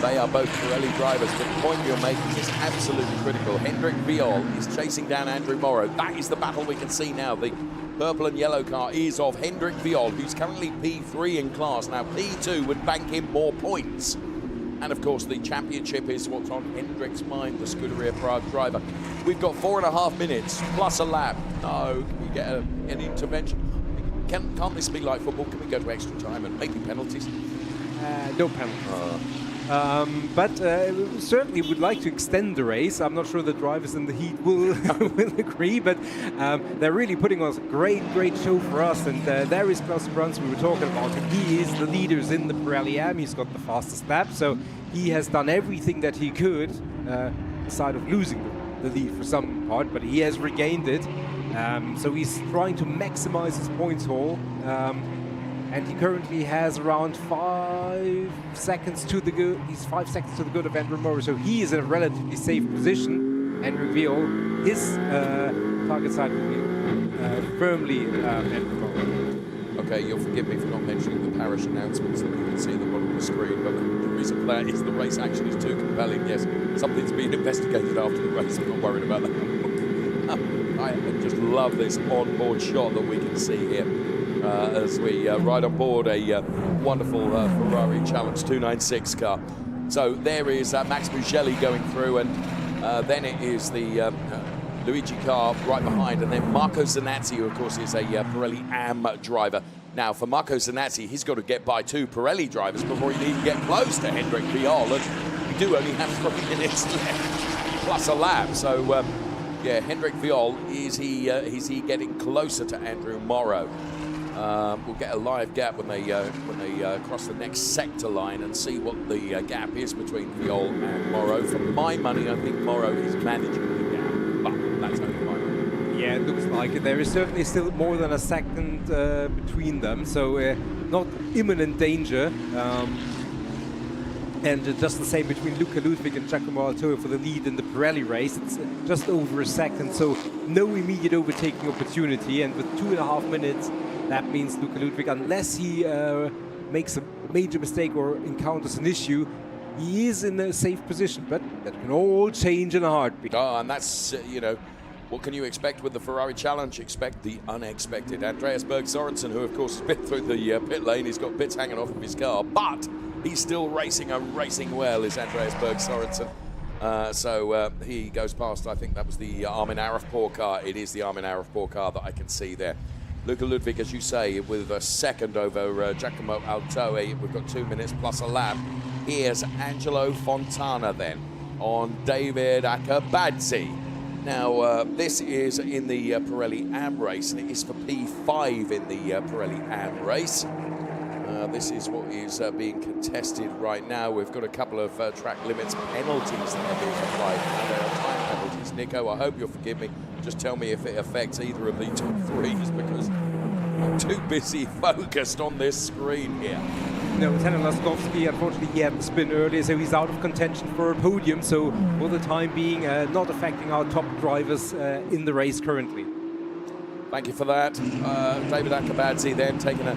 They are both Pirelli drivers, but the point you're making is absolutely critical. Henrik Viol is chasing down Andrew Morrow. That is the battle we can see now. The purple and yellow car is of Henrik Viol, who's currently P3 in class. Now, P2 would bank him more points. And, of course, the championship is what's on Hendrik's mind, the Scuderia Prague driver. We've got 4.5 minutes plus a lap. No, can we get an intervention? Can't this be like football? Can we go to extra time and maybe penalties? No penalties. But certainly would like to extend the race. I'm not sure the drivers in the heat will agree, but they're really putting on a great show for us. And there is Klaus Bruns, we were talking about him. He is the leaders in the Pirelli AM. He's got the fastest lap, so he has done everything that he could, aside of losing the lead for some part, but he has regained it. So he's trying to maximize his points haul. And he currently has around 5 seconds to the good. He's 5 seconds to the good of Andrew Morrow, so he is in a relatively safe position. And reveal his target side will be firmly Andrew Morrow. Okay, you'll forgive me for not mentioning the parish announcements that we can see at the bottom of the screen, but the reason for that is the race action is too compelling. Yes, something's being investigated after the race. I'm not worried about that. I just love this onboard shot that we can see here. As we ride on board a wonderful Ferrari Challenge 296 car. So there is Max Mugelli going through, and then it is the Luigi car right behind, and then Marco Zanazzi, who of course is a Pirelli AM driver, Now, for Marco Zanazzi, he's got to get by 2 Pirelli drivers before he can even get close to Hendrik Viol, and we do only have 3 minutes left, plus a lap. So, yeah, Hendrik Viol, is he getting closer to Andrew Morrow? We'll get a live gap when they cross the next sector line and see what the gap is between Viol and Morrow. For my money, I think Morrow is managing the gap, but that's only my money. Yeah, it looks like it. There is certainly still more than a second between them, so not imminent danger. And just the same between Luca Ludwig and Giacomo Altoe for the lead in the Pirelli race. It's just over a second, so no immediate overtaking opportunity. And with 2.5 minutes, that means Luca Ludwig, unless he makes a major mistake or encounters an issue, he is in a safe position. But that can all change in a heartbeat. Oh, and that's, you know, what can you expect with the Ferrari Challenge? Expect the unexpected. Andreas Berg Sorensen, who of course has been through the pit lane, he's got bits hanging off of his car, but he's still racing and racing well, is Andreas Berg Sorensen. So he goes past, I think that was the Armin Arifpour car. It is the Armin Arifpour car that I can see there. Luca Ludwig, as you say, with a second over Giacomo Altoe. We've got 2 minutes plus a lap. Here's Angelo Fontana then on David Acabazzi. Now, this is in the Pirelli AM race, and it is for P5 in the Pirelli AM race. This is what is being contested right now. We've got a couple of track limits penalties that are being applied. Now, there are time penalties. Nico, I hope you'll forgive me. Just tell me if it affects either of the top 3s, because I'm too busy focused on this screen here. No, Lieutenant Laskowski, unfortunately, he had the spin earlier, so he's out of contention for a podium. So, for the time being, not affecting our top drivers in the race currently. Thank you for that. David Acabazzi then taking a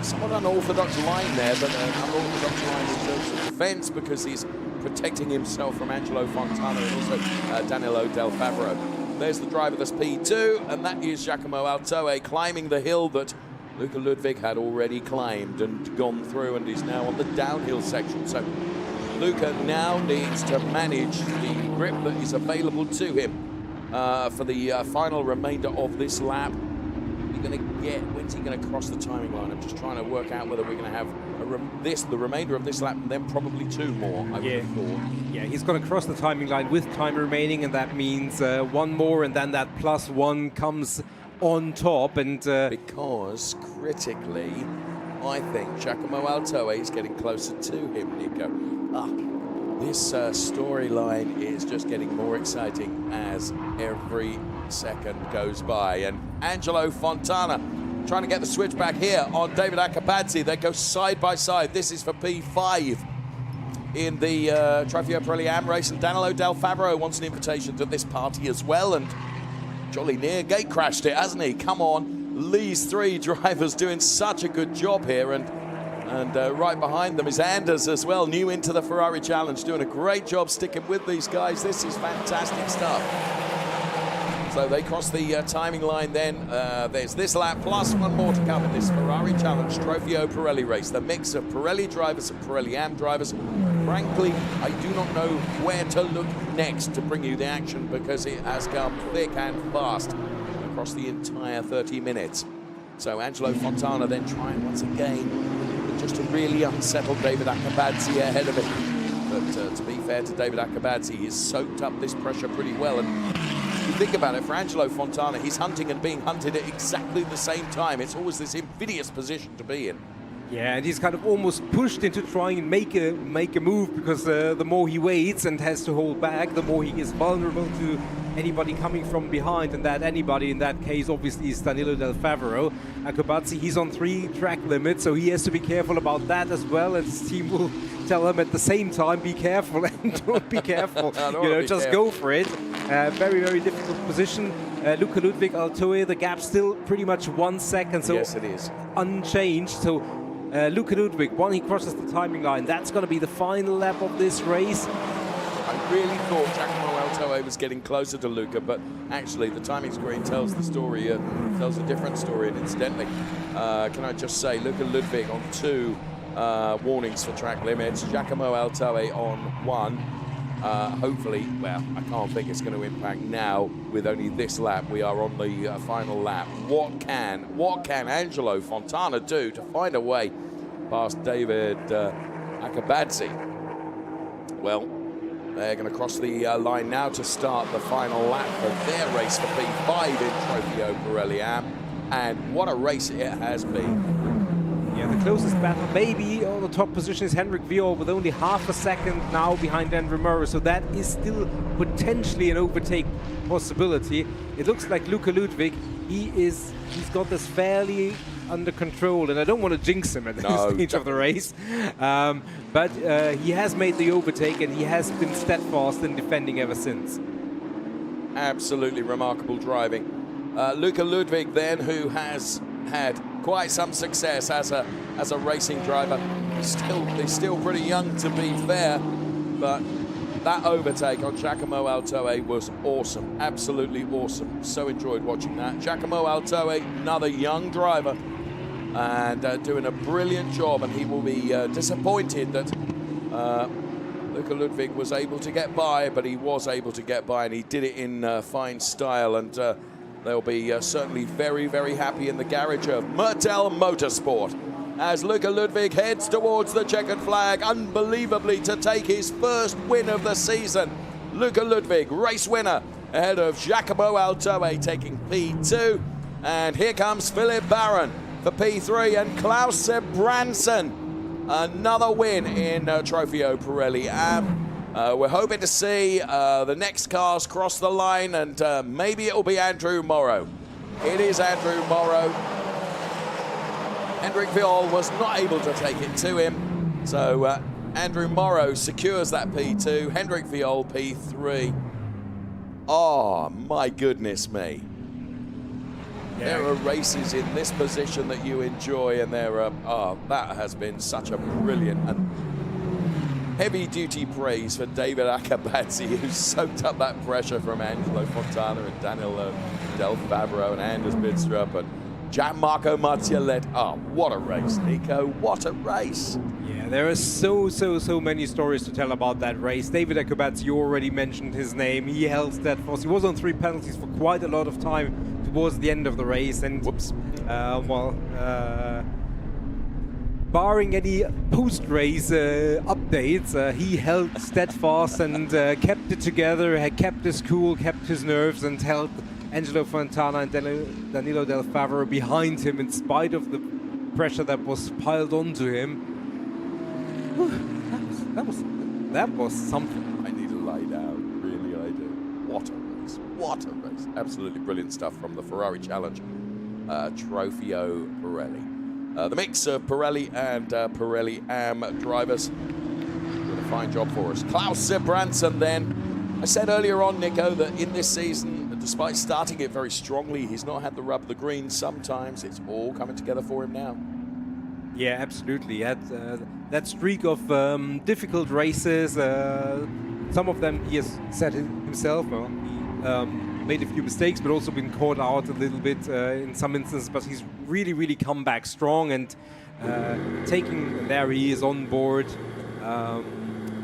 somewhat unorthodox line there, but an unorthodox line in terms of defense, because he's protecting himself from Angelo Fontana and also Danilo Del Favero. There's the driver that's P2, and that is Giacomo Altoe climbing the hill that Luca Ludwig had already climbed and gone through, and is now on the downhill section. So Luca now needs to manage the grip that is available to him for the final remainder of this lap. When's he going to cross the timing line? I'm just trying to work out whether we're going to have the remainder of this lap and then probably 2 more, I would have thought. Yeah, he's going to cross the timing line with time remaining, and that means 1 more, and then that +1 comes on top. And because critically, I think Giacomo Altoe is getting closer to him, Nico. This storyline is just getting more exciting as every second goes by. And Angelo Fontana trying to get the switch back here on David Acabazzi. They go side by side. This is for P5 in the Trofeo Pirelli AM race. And Danilo Del Favero wants an invitation to this party as well. And jolly near gate crashed it, hasn't he? Come on. These 3 drivers doing such a good job here. And right behind them is Anders as well, new into the Ferrari Challenge, doing a great job sticking with these guys. This is fantastic stuff. So they cross the timing line then. There's this lap plus 1 more to come in this Ferrari Challenge Trofeo Pirelli race. The mix of Pirelli drivers and Pirelli AM drivers. Frankly, I do not know where to look next to bring you the action, because it has come thick and fast across the entire 30 minutes. So Angelo Fontana then trying once again just to really unsettle David Acabazzi ahead of him. But to be fair to David Acabazzi, he's soaked up this pressure pretty well. And if you think about it, for Angelo Fontana, he's hunting and being hunted at exactly the same time. It's always this invidious position to be in. yeah, and he's kind of almost pushed into trying and make a move, because the more he waits and has to hold back, the more he is vulnerable to anybody coming from behind, and that anybody in that case obviously is Danilo Del Favero. Acabazzi, he's on 3 track limits, so he has to be careful about that as well, and his team will tell him at the same time, be careful and don't be careful. Just go for it. Very, very difficult position. Luca Ludwig, Altoe, the gap still pretty much 1 second, so yes, it is unchanged. So Luca Ludwig, when he crosses the timing line, that's going to be the final lap of this race. I really thought Giacomo Altoe was getting closer to Luca, but actually the timing screen tells the story, tells a different story. And incidentally, can I just say, Luca Ludwig on 2 warnings for track limits, Giacomo Altoe on 1. hopefully, well, I can't think it's going to impact now with only this lap. We are on the final lap. What can Angelo Fontana do to find a way past David Akabadze? Well, they're going to cross the line now to start the final lap of their race for P5 in Trofeo Pirelli Am. And what a race it has been. Yeah, the closest battle maybe on the top position is Henrik Viol with only half a second now behind Andrew Murray, so that is still potentially an overtake possibility. It looks like Luka Ludwig, he's got this fairly under control, and I don't want to jinx him at this stage of the race, but he has made the overtake and he has been steadfast in defending ever since. Absolutely remarkable driving. Luka Ludwig then, who has had quite some success as a racing driver. He's still pretty young, to be fair, but that overtake on Giacomo Altoe was awesome, absolutely awesome. So enjoyed watching that. Giacomo Altoe, another young driver, and doing a brilliant job, and he will be disappointed that Luka Ludwig was able to get by, but he was able to get by, and he did it in fine style, and they'll be certainly very, very happy in the garage of Mertel Motorsport as Luka Ludwig heads towards the checkered flag, unbelievably, to take his first win of the season. Luka Ludwig, race winner, ahead of Giacomo Altoe taking P2. And here comes Philip Barron for P3 and Klaus Sebranson. Another win in Trofeo Pirelli Am. We're hoping to see the next cars cross the line, and maybe it'll be Andrew Morrow. It is Andrew Morrow. Hendrik Viol was not able to take it to him, so Andrew Morrow secures that P2. Hendrik Viol P3. Oh, my goodness me. Yeah. There are races in this position that you enjoy, and there are, that has been such a brilliant and heavy-duty praise for David Akabadze, who soaked up that pressure from Angelo Fontana and Daniel Del Favero and Anders Bidstrup and Gianmarco Martialet. Oh, what a race, Nico. What a race. Yeah, there are so many stories to tell about that race. David Akabadze, you already mentioned his name. He held steadfast. He was on 3 penalties for quite a lot of time towards the end of the race. And barring any post-race updates, he held steadfast and kept it together, had kept his cool, kept his nerves, and held Angelo Fontana and Danilo Del Favero behind him in spite of the pressure that was piled onto him. That was something. I need to lie down, really I do. What a race, what a race. Absolutely brilliant stuff from the Ferrari Challenge Trofeo Pirelli. The mix of Pirelli and Pirelli Am drivers did a fine job for us. Klaus Sebranson then. I said earlier on, Nico, that in this season, despite starting it very strongly, he's not had the rub of the green. Sometimes it's all coming together for him now. Yeah, absolutely. That streak of difficult races, some of them he has said himself, well, he made a few mistakes, but also been caught out a little bit in some instances, but he's really come back strong, and there he is on board,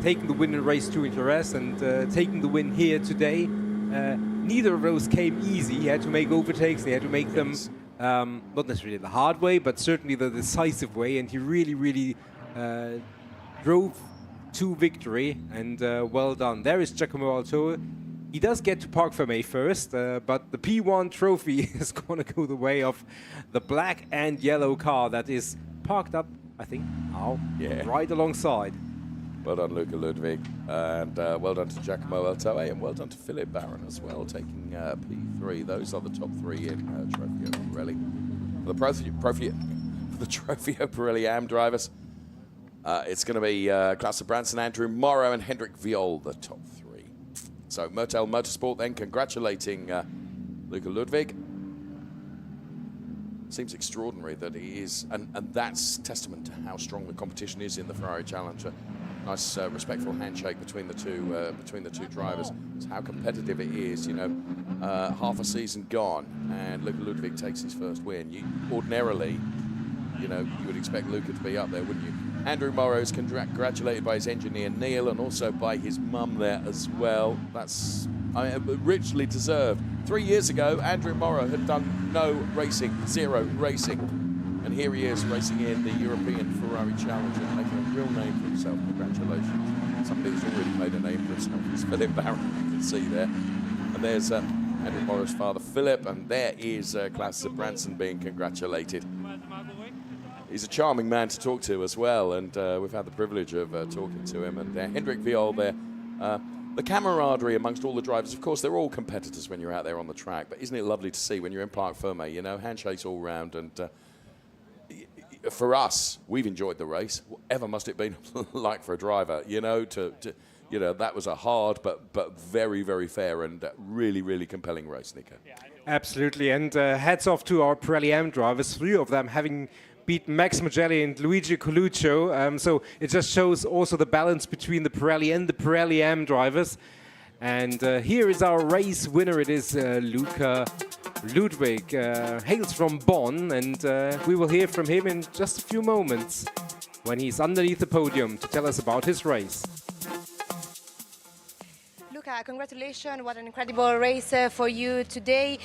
taking the win in race 2 in Jerez and taking the win here today. Neither of those came easy. He had to make overtakes, he had to make them not necessarily the hard way, but certainly the decisive way, and he really drove to victory, and well done. There is Giacomo Altoe. He does get to Parc Fermé first, but the P1 trophy is going to go the way of the black and yellow car that is parked up, I think, now, right alongside. Well done, Luka Ludwig, and well done to Giacomo Altoe, and well done to Philip Barron as well, taking P3. Those are the top 3 in Trofeo Pirelli. For the Trofeo Pirelli Am drivers, it's going to be Klaus Sebranson, Andrew Morrow, and Hendrik Viol, the top 3. So Mertel Motorsport then congratulating Luka Ludwig. Seems extraordinary that he is, and that's testament to how strong the competition is in the Ferrari Challenge. Nice, respectful handshake between the two drivers. It's how competitive it is. You know, half a season gone, and Luka Ludwig takes his first win. Ordinarily, you know, you would expect Luka to be up there, wouldn't you? Andrew Morrow is congratulated by his engineer Neil and also by his mum there as well. That's richly deserved. 3 years ago, Andrew Morrow had done no racing, zero racing. And here he is racing in the European Ferrari Challenge and making a real name for himself. Congratulations. Somebody who's already made a name for himself is Philip Barron, you can see there. And there's Andrew Morrow's father, Philip, and there is Klaus Branson being congratulated. He's a charming man to talk to as well, and we've had the privilege of talking to him. And Hendrik Viol there. The camaraderie amongst all the drivers, of course, they're all competitors when you're out there on the track, but isn't it lovely to see when you're in Parc Fermé, you know, handshakes all round. And for us, we've enjoyed the race. Whatever must it been like for a driver, you know, you know, that was a hard but very, very fair and really, really compelling race, Nico. Absolutely, and hats off to our Pirelli AM drivers, 3 of them having beat Max Mugelli and Luigi Coluccio. So it just shows also the balance between the Pirelli and the Pirelli AM drivers. And here is our race winner. It is Luca Ludwig, hails from Bonn, and we will hear from him in just a few moments when he's underneath the podium to tell us about his race. Luca, congratulations, what an incredible race for you today.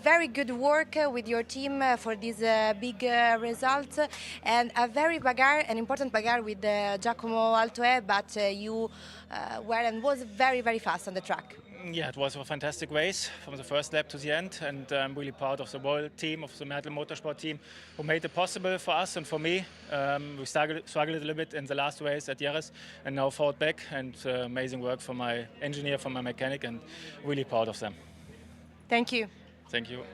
Very good work with your team for this big result, and a very an important bagarre with Giacomo Altoe, but you were and was very, very fast on the track. Yeah, it was a fantastic race from the first lap to the end, and I'm really proud of the whole team, of the Mertl Motorsport team, who made it possible for us and for me. We struggled a little bit in the last race at Jerez and now fought back, and amazing work from my engineer, from my mechanic, and really proud of them. Thank you. Thank you.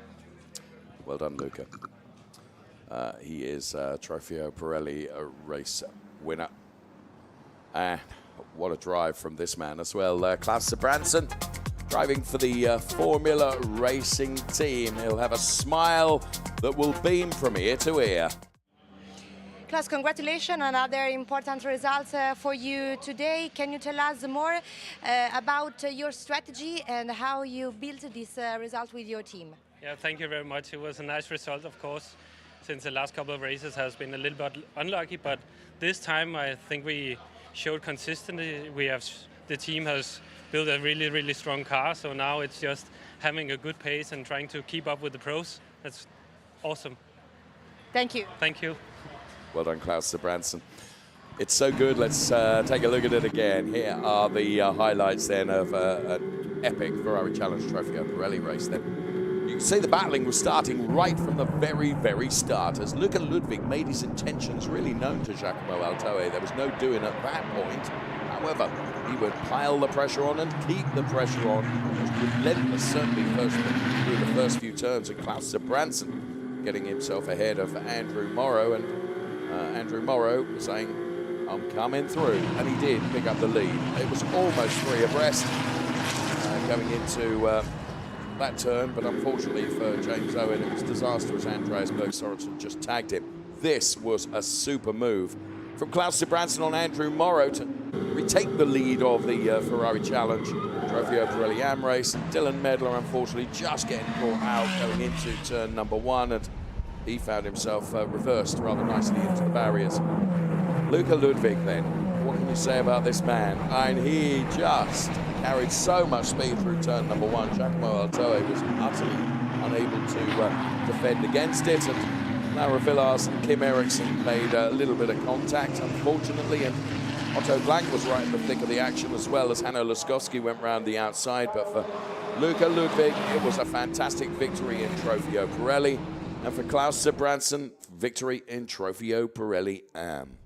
Well done, Luca. He is Trofeo Pirelli race winner. And what a drive from this man as well. Klaus Branson driving for the Formula Racing team. He'll have a smile that will beam from ear to ear. Klaus, congratulations on other important results for you today. Can you tell us more about your strategy and how you built this result with your team? Yeah, thank you very much. It was a nice result, of course, since the last couple of races has been a little bit unlucky, but this time I think we showed consistently. The team has built a really, really strong car, so now it's just having a good pace and trying to keep up with the pros. That's awesome. Thank you. Thank you. Well done, Klaus Branson. It's so good. Let's take a look at it again. Here are the highlights then of an epic Ferrari Challenge Trofeo Pirelli race then. You can see the battling was starting right from the very, very start as Luca Ludwig made his intentions really known to Giacomo Altoe. There was no doing at that point. However, he would pile the pressure on and keep the pressure on. It was relentless, certainly through the first few turns, and Klaus Branson getting himself ahead of Andrew Morrow, and Andrew Morrow saying, I'm coming through, and he did pick up the lead. It was almost 3 abreast going into that turn, but unfortunately for James Owen, it was disastrous. Andreas Berg Sorensen just tagged him. This was a super move from Klaus Branson on Andrew Morrow to retake the lead of the Ferrari Challenge Trofeo Pirelli AM race. Dylan Medler, unfortunately, just getting caught out going into turn number 1, and he found himself reversed rather nicely into the barriers. Luca Ludwig then, what can you say about this man? And he just carried so much speed through turn number 1. Giacomo Altoe was utterly unable to defend against it, and Lara Villars and Kim Eriksson made a little bit of contact, unfortunately, and Otto Blank was right in the thick of the action, as well as Hanno Laskowski went round the outside. But for Luca Ludwig, it was a fantastic victory in Trofeo Pirelli, and for Klaus Branson, victory in Trofeo Pirelli AM.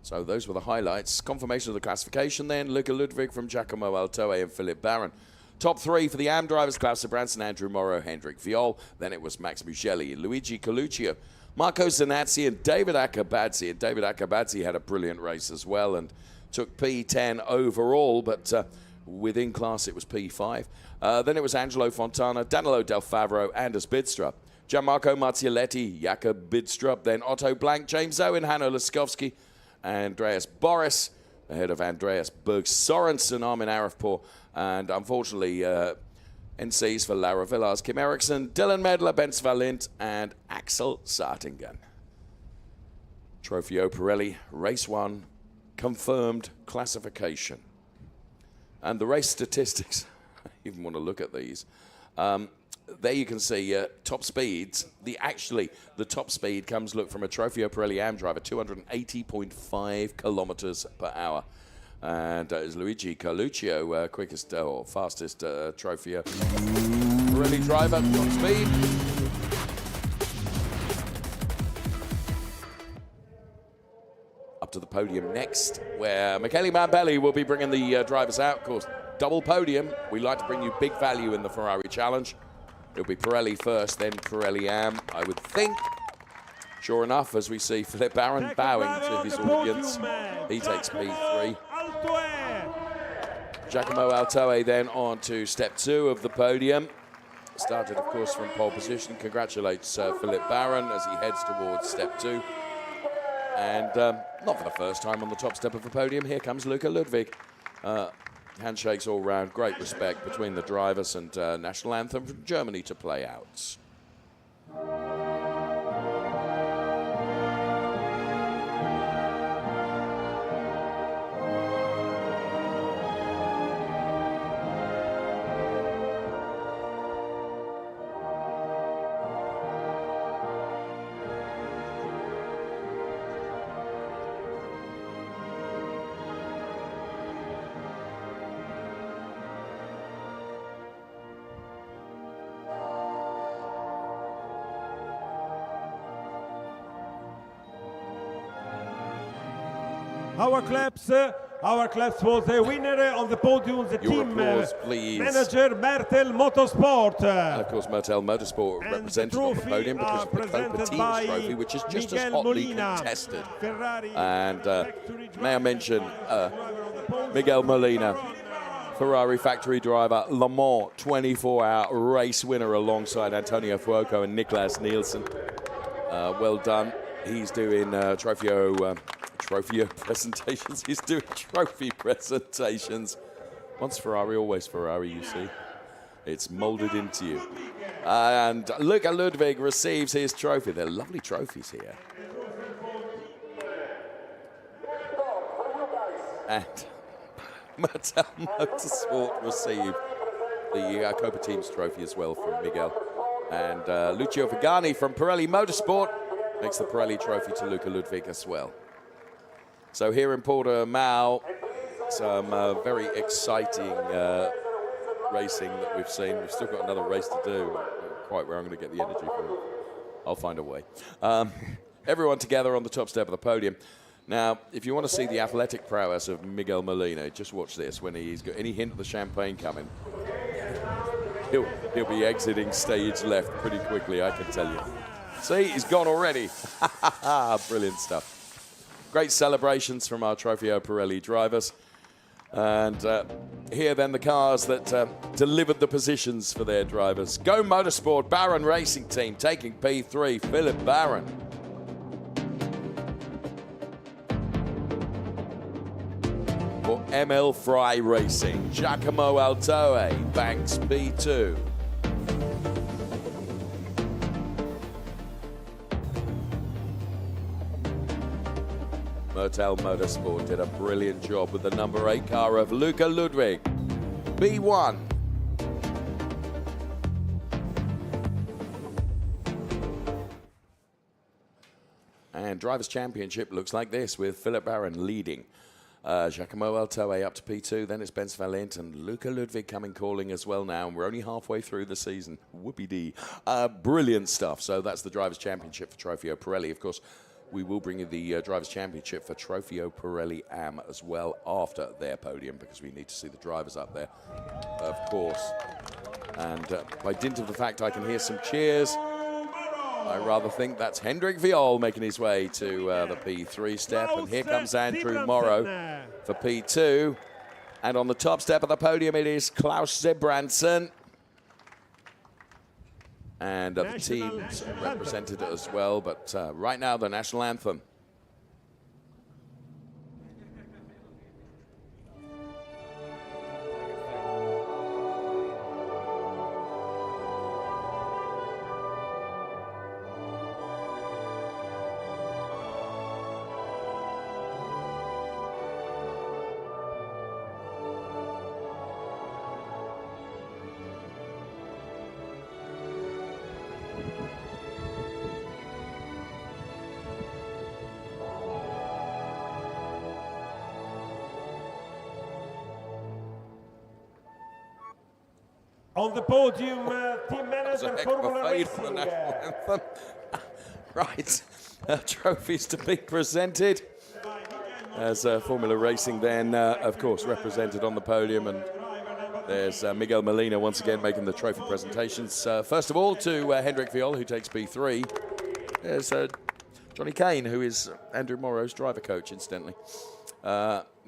So those were the highlights. Confirmation of the classification then. Luca Ludwig from Giacomo Altoe and Philip Barron. Top 3 for the AM drivers, Klaus Branson, Andrew Morrow, Hendrik Viol. Then it was Max Mugelli, Luigi Coluccio, Marco Zanazzi and David Akabadze. And David Akabadze had a brilliant race as well and took P10 overall, but within class it was P5. Then it was Angelo Fontana, Danilo Del Favro, Anders Bidstrup, Gianmarco Marzioletti, Jakob Bidstrup, then Otto Blank, James Owen, Hanno Laskowski, Andreas Boris, ahead of Andreas Berg Sorensen, Armin Arifpour, and unfortunately NCs for Lara Villars, Kim Eriksson, Dylan Medler, Ben Svalint, and Axel Sartingen. Trofeo Pirelli, race 1, confirmed classification. And the race statistics, I even want to look at these. There you can see top speeds. The top speed comes, look, from a Trofeo Pirelli AM driver, 280.5 kilometers per hour. And is Luigi Carluccio quickest or fastest Trofeo Pirelli driver, top speed. Up to the podium next, where Michele Mambelli will be bringing the drivers out. Of course, double podium. We like to bring you big value in the Ferrari Challenge. It'll be Pirelli first, then Pirelli AM, I would think. Sure enough, as we see Philippe Baron bowing to his audience, he takes P3. Giacomo Altoe then on to step 2 of the podium. Started, of course, from pole position. Congratulates Philippe Baron as he heads towards step 2. And not for the first time on the top step of the podium, here comes Luca Ludwig. Handshakes all round, great respect between the drivers, and national anthem from Germany to play out. Our claps was the winner on the podium, the Your team applause, please. manager Mertel Motorsport. And of course, Mertel Motorsport represented on the podium because of the Copa Teams trophy, which is just as hotly contested. And may I mention Miguel Molina, Ferrari factory driver, Le Mans 24-hour race winner alongside Antonio Fuoco and Niklas Nielsen. Well done. He's doing Trofeo presentations. He's doing trophy presentations. Once Ferrari, always Ferrari, you see. It's molded into you. And Luca Ludwig receives his trophy. They're lovely trophies here. And Mertel Motorsport received the Copa Teams trophy as well from Miguel. And Lucio Vigani from Pirelli Motorsport makes the Pirelli trophy to Luca Ludwig as well. So here in Portimão, some very exciting racing that we've seen. We've still got another race to do. Not quite where I'm going to get the energy from. I'll find a way. Everyone together on the top step of the podium. Now, if you want to see the athletic prowess of Miguel Molina, just watch this. When he's got any hint of the champagne coming, he'll be exiting stage left pretty quickly, I can tell you. See, he's gone already. Brilliant stuff. Great celebrations from our Trofeo Pirelli drivers. And here then the cars that delivered the positions for their drivers. Go Motorsport, Baron Racing Team taking P3, Philippe Baron. For ML Fry Racing, Giacomo Altoe banks P2. Mertel Motorsport did a brilliant job with the number 8 car of Luca Ludwig. B1. And Drivers' Championship looks like this, with Philippe Baron leading. Giacomo Altoe up to P2, then it's Ben Valent and Luca Ludwig coming calling as well now, and we're only halfway through the season. Whoopie-dee. Brilliant stuff. So that's the Drivers' Championship for Trofeo Pirelli. Of course, we will bring you the Drivers' Championship for Trofeo Pirelli AM as well after their podium, because we need to see the drivers up there, of course. And by dint of the fact I can hear some cheers, I rather think that's Hendrik Viol making his way to the P3 step. And here comes Andrew Morrow for P2. And on the top step of the podium, it is Klaus Zebranson. And the teams represented as well, but right now the national anthem. On the podium, team That's a manager heck of a Formula fade for the Racing. national anthem. Right, trophies to be presented. As Formula Racing then, of course, represented on the podium. And there's Miguel Molina once again making the trophy presentations. First of all to Hendrik Viol, who takes P3. There's Johnny Kane, who is Andrew Morrow's driver coach, incidentally.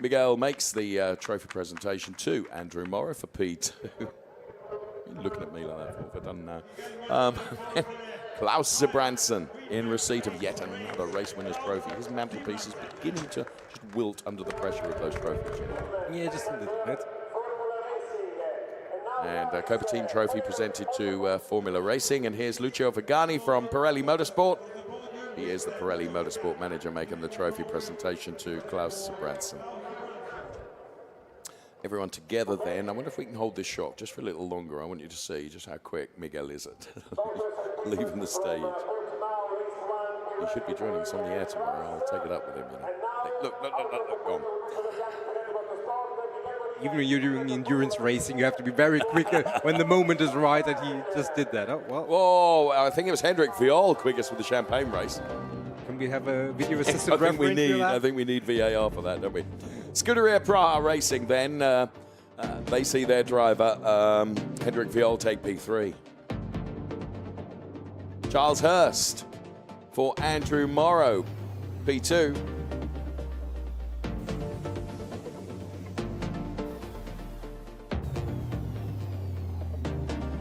Miguel makes the trophy presentation to Andrew Morrow for P2. You're looking at me like that, what have I done now? Klaus Zabranson in receipt of yet another race winner's trophy. His mantelpiece is beginning to just wilt under the pressure of those trophies. Yeah, just a little bit. And Copa Team Trophy presented to Formula Racing. And here's Lucio Vigani from Pirelli Motorsport. He is the Pirelli Motorsport manager making the trophy presentation to Klaus Zabranson. Everyone together then. I wonder if we can hold this shot just for a little longer. I want you to see just how quick Miguel is at leaving the stage. He should be joining us on the air tomorrow. I'll take it up with him, you know. Look, go on. Even when you're doing endurance racing, you have to be very quick when the moment is right, and he just did that. Oh, well. Whoa, I think it was Hendrik Viol quickest with the champagne race. Can we have a video assistant referee for that? I think we need VAR for that, don't we? Scuderia Praha Racing then. They see their driver, Hendrik Viol, take P3. Charles Hurst for Andrew Morrow, P2.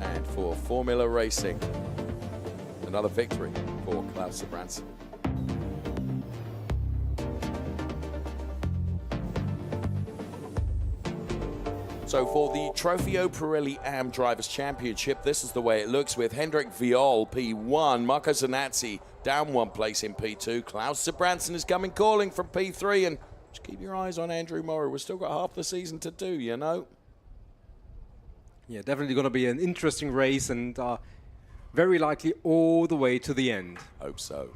And for Formula Racing, another victory for Klaus Zabranson. So for the Trofeo Pirelli AM Drivers' Championship, this is the way it looks with Hendrik Viol, P1, Marco Zanazzi down one place in P2. Klaus Zabranson is coming calling from P3, and just keep your eyes on Andrew Morrow. We've still got half the season to do, you know. Yeah, definitely going to be an interesting race, and very likely all the way to the end. Hope so.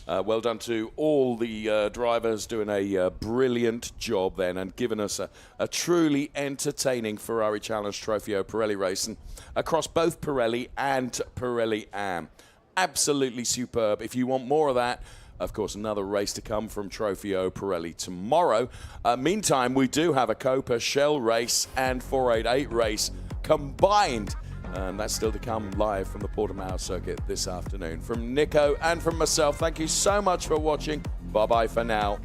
Well done to all the drivers doing a brilliant job then and giving us a truly entertaining Ferrari Challenge Trofeo Pirelli racing across both Pirelli and Pirelli AM. Absolutely superb. If you want more of that, of course, another race to come from Trofeo Pirelli tomorrow. Meantime, we do have a Copa Shell race and 488 race combined. And that's still to come live from the Portimão circuit this afternoon. From Nico and from myself, thank you so much for watching. Bye-bye for now.